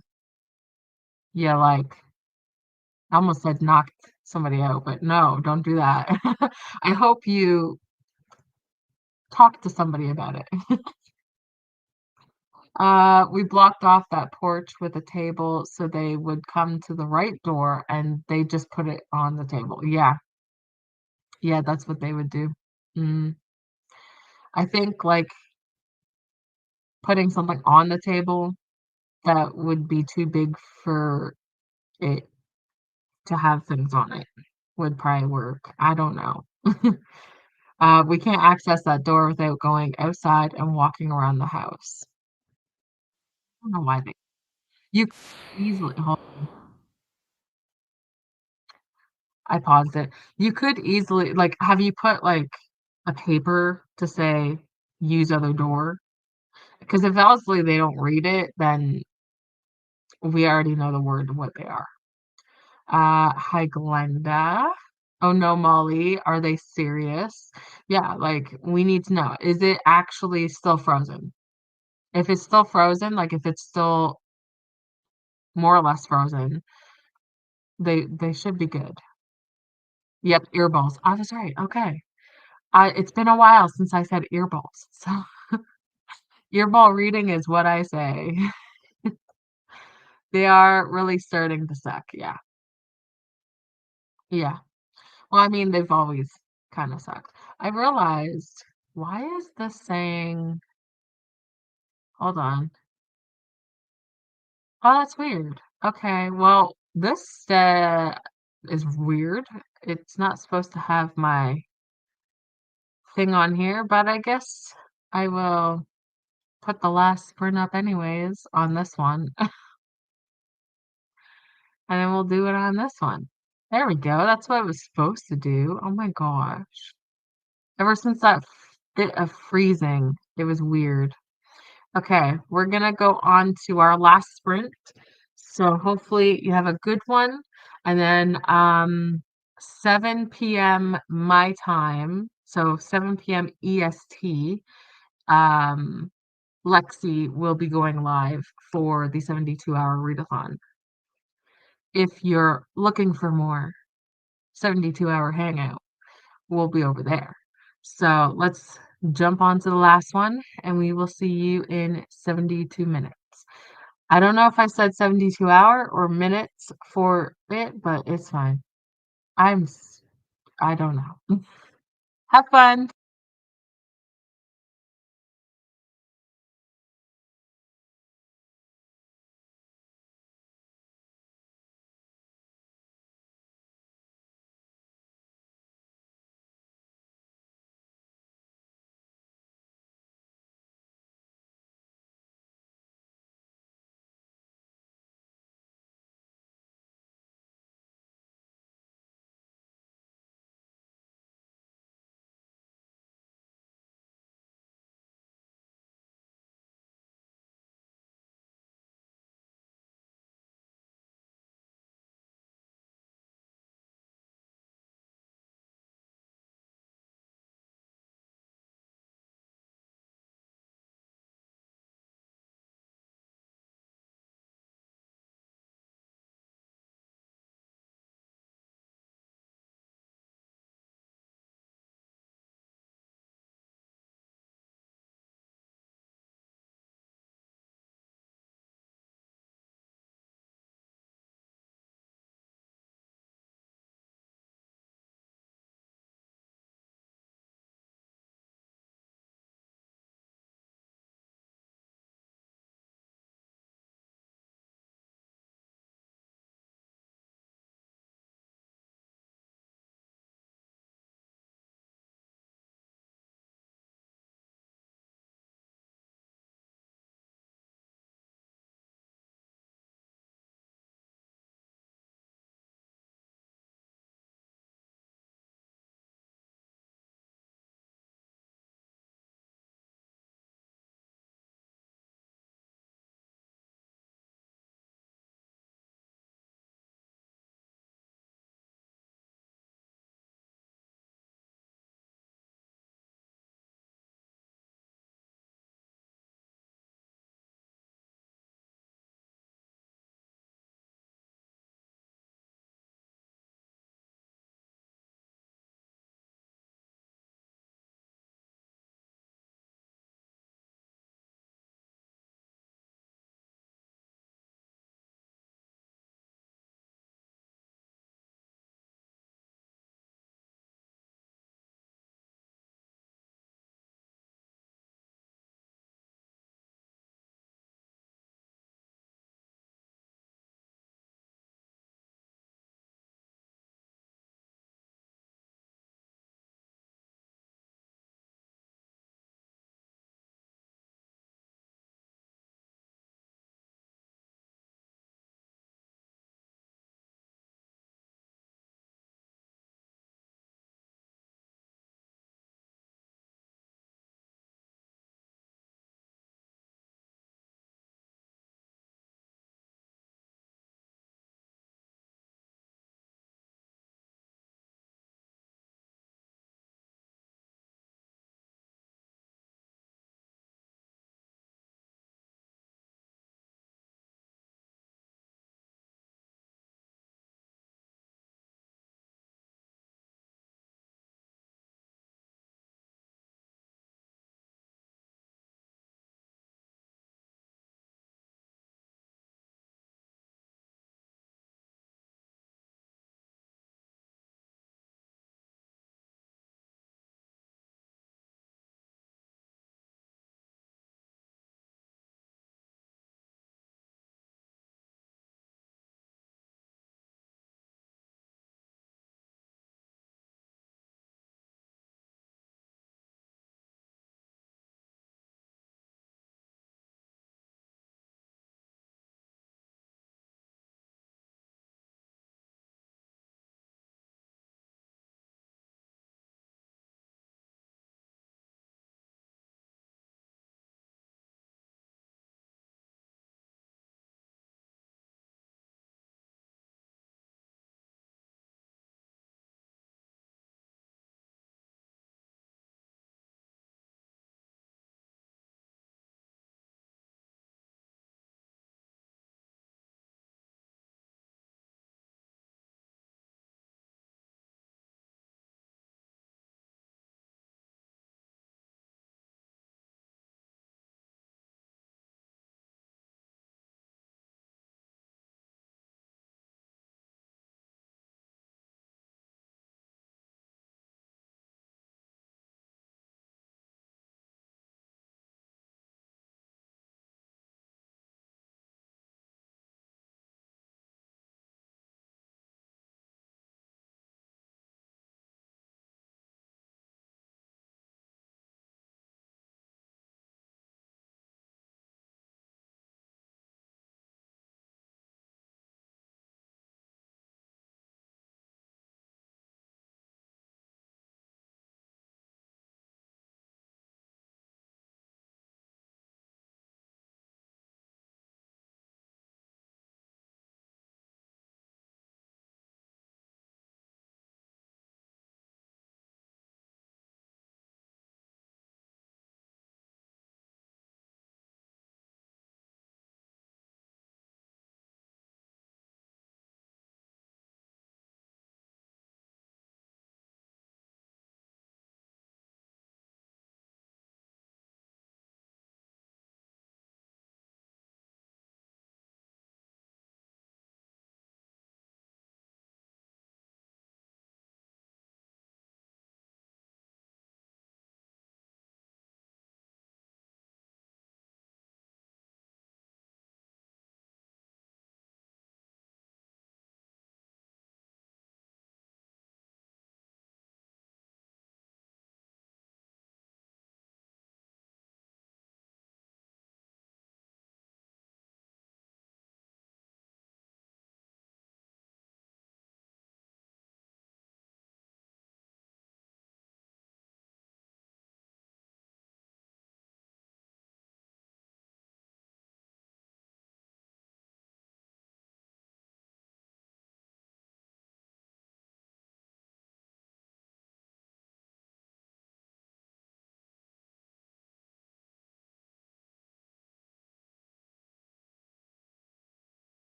Speaker 1: I almost said knock somebody out, but no, don't do that. I hope you talk to somebody about it. We blocked off that porch with a table so they would come to the right door and they just put it on the table. Yeah, yeah, that's what they would do. Mm. I think like putting something on the table that would be too big for it to have things on it would probably work. I don't know. We can't access that door without going outside and walking around the house. I don't know why they you could easily hold on, I paused it. You could easily like have you put like a paper to say use other door. Because if obviously they don't read it, then we already know the word what they are. Hi Glenda. Oh no, Molly, are they serious? Yeah, like we need to know. Is it actually still frozen? If it's still frozen, like if it's still more or less frozen, they should be good. Yep, earballs. I was right. Okay. It's been a while since I said earballs. So earball reading is what I say. They are really starting to suck. Yeah. Yeah. Well, I mean, they've always kind of sucked. I realized, why is this saying, hold on. Oh, that's weird. Okay, well, this is weird. It's not supposed to have my thing on here, but I guess I will put the last sprint up anyways on this one, and then we'll do it on this one. There we go. That's what it was supposed to do. Oh my gosh. Ever since that bit of freezing, it was weird. Okay, we're gonna go on to our last sprint. So hopefully you have a good one. And then 7 p.m. my time, so 7 p.m. EST, um, Lexi will be going live for the 72-hour readathon. If you're looking for more 72-hour hangout, we'll be over there. So let's jump on to the last one, and we will see you in 72 minutes. I don't know if I said 72-hour or minutes for it, but it's fine. I'm s I don't know. Have fun.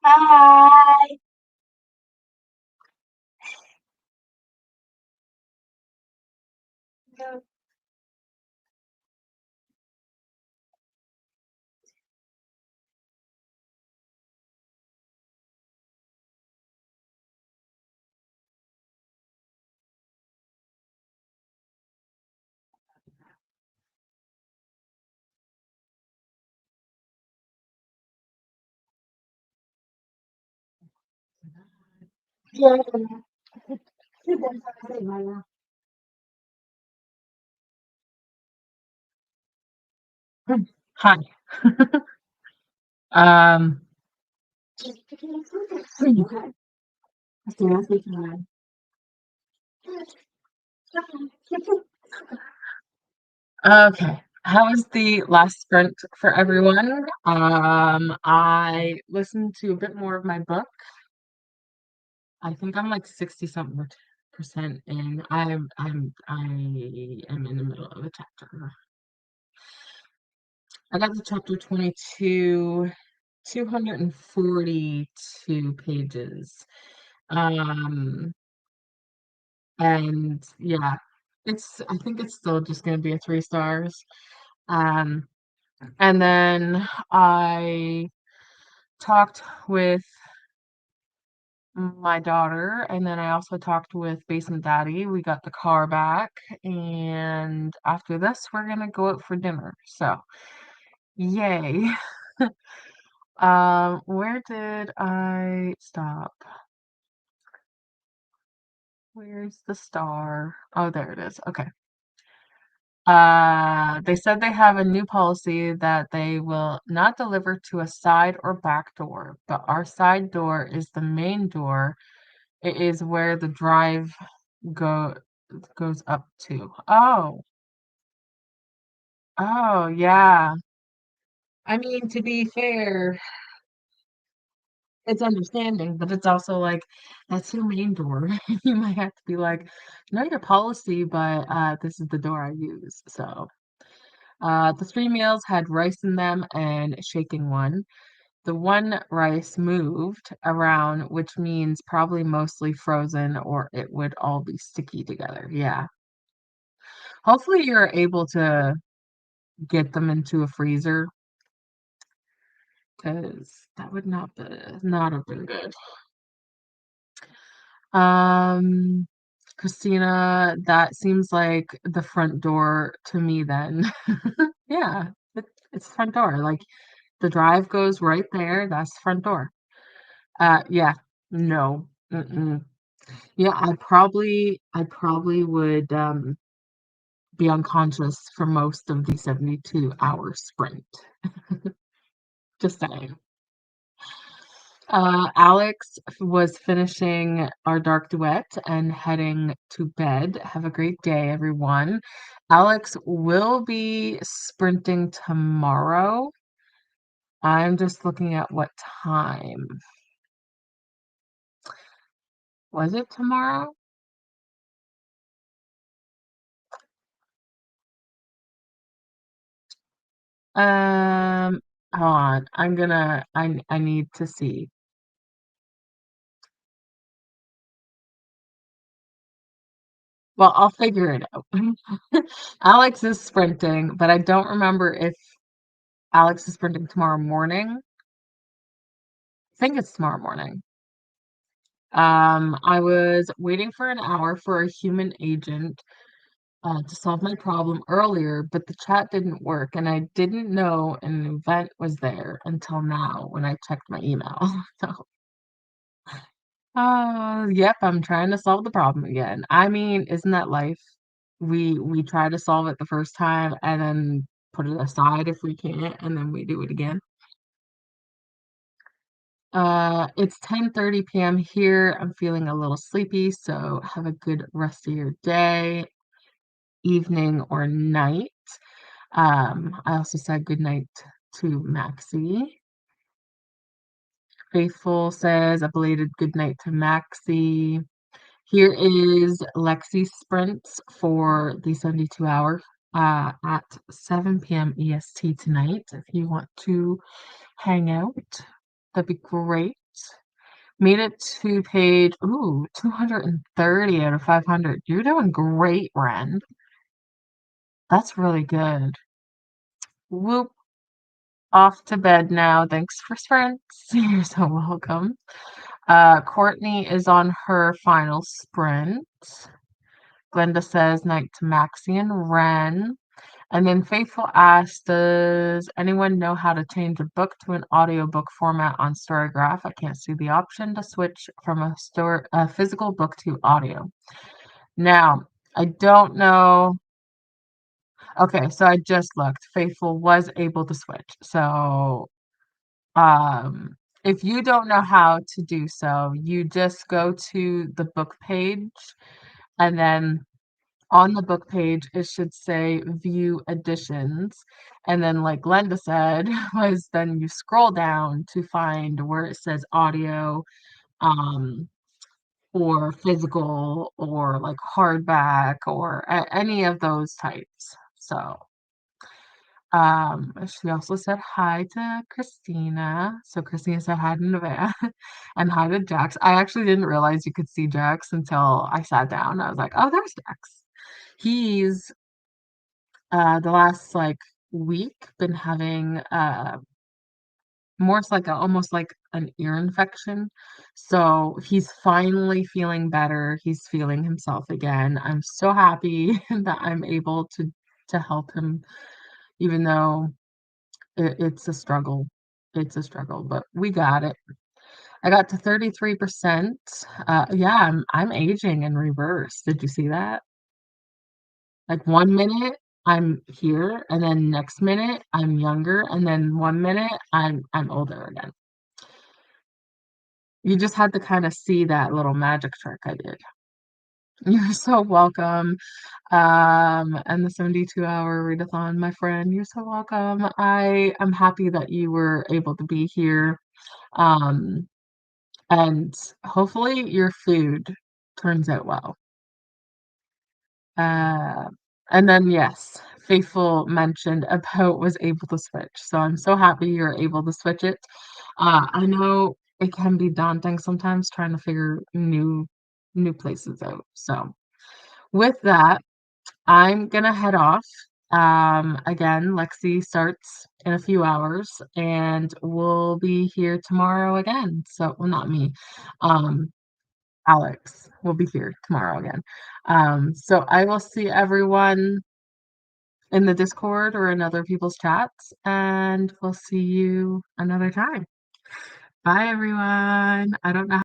Speaker 1: Hi. Yeah. Hi. Um, okay. How was the last sprint for everyone? I listened to a bit more of my book. I think I'm like 60 something percent in. I am in the middle of a chapter. I got to chapter 22, 242 pages. Um, and yeah, I think it's still just gonna be a 3 stars. Um, and then I talked with my daughter, and then I also talked with Basement Daddy. We got the car back, and after this, we're gonna go out for dinner. So, yay. Where did I stop? Where's the star? Oh, there it is. Okay. They said they have a new policy that they will not deliver to a side or back door, but our side door is the main door. It is where the drive go goes up to. Oh, yeah. I mean, to be fair, it's understanding, but it's also like that's your main door. You might have to be like, know your policy, but this is the door I use. So, the 3 meals had rice in them and shaking one. The one rice moved around, which means probably mostly frozen or it would all be sticky together. Yeah. Hopefully you're able to get them into a freezer because that would not have been good. Um, Christina, that seems like the front door to me then. Yeah, it's the front door. Like the drive goes right there. That's the front door. Yeah, no. Mm-mm. Yeah, I probably would be unconscious for most of the 72-hour sprint. Just saying. Alex was finishing our dark duet and heading to bed. Have a great day, everyone. Alex will be sprinting tomorrow. I'm just looking at what time. Was it tomorrow? Um, Hold on. I need to see. Well, I'll figure it out. Alex is sprinting, but I don't remember if Alex is sprinting tomorrow morning. I think it's tomorrow morning. I was waiting for an hour for a human agent to solve my problem earlier, but the chat didn't work, and I didn't know an event was there until now when I checked my email. So, yep, I'm trying to solve the problem again. I mean, isn't that life? We try to solve it the first time and then put it aside if we can't, and then we do it again. It's 10:30 p.m. here. I'm feeling a little sleepy, so have a good rest of your day, evening, or night. I also said good night to Maxie. Faithful says a belated good night to Maxie. Here is Lexi's sprints for the 72 hour at 7 p.m. EST tonight. If you want to hang out, that'd be great. Made it to page, ooh, 230 out of 500. You're doing great, Ren. That's really good. Whoop. Off to bed now. Thanks for sprints. You're so welcome. Courtney is on her final sprint. Glenda says night to Maxie and Ren. And then Faithful asks, does anyone know how to change a book to an audiobook format on Storygraph? I can't see the option to switch from a physical book to audio. Now, I don't know. Okay, so I just looked. Faithful was able to switch. So, um, if you don't know how to do so, you just go to the book page, and then on the book page, it should say view editions. And then, like Glenda said, was then you scroll down to find where it says audio, um, or physical, or like hardback, or any of those types. So, she also said hi to Christina. So Christina said hi to Nevaeh and hi to Jax. I actually didn't realize you could see Jax until I sat down. I was like, oh, there's Jax. He's the last like week been having more so like almost like an ear infection. So he's finally feeling better. He's feeling himself again. I'm so happy that I'm able to help him, even though it's a struggle. It's a struggle, but we got it. I got to 33%. Yeah, I'm aging in reverse. Did you see that? Like 1 minute I'm here, and then next minute I'm younger, and then 1 minute I'm older again. You just had to kind of see that little magic trick I did. You're so welcome. And the 72-hour readathon, my friend, you're so welcome. I am happy that you were able to be here. Um, and hopefully your food turns out well. Uh, and then yes, Faithful mentioned about was able to switch. So I'm so happy you're able to switch it. I know it can be daunting sometimes trying to figure new places out. So with that, I'm gonna head off. Again, Lexi starts in a few hours, and we'll be here tomorrow again. So, well, not me. Um, Alex will be here tomorrow again. So I will see everyone in the Discord or in other people's chats, and we'll see you another time. Bye, everyone. I don't know.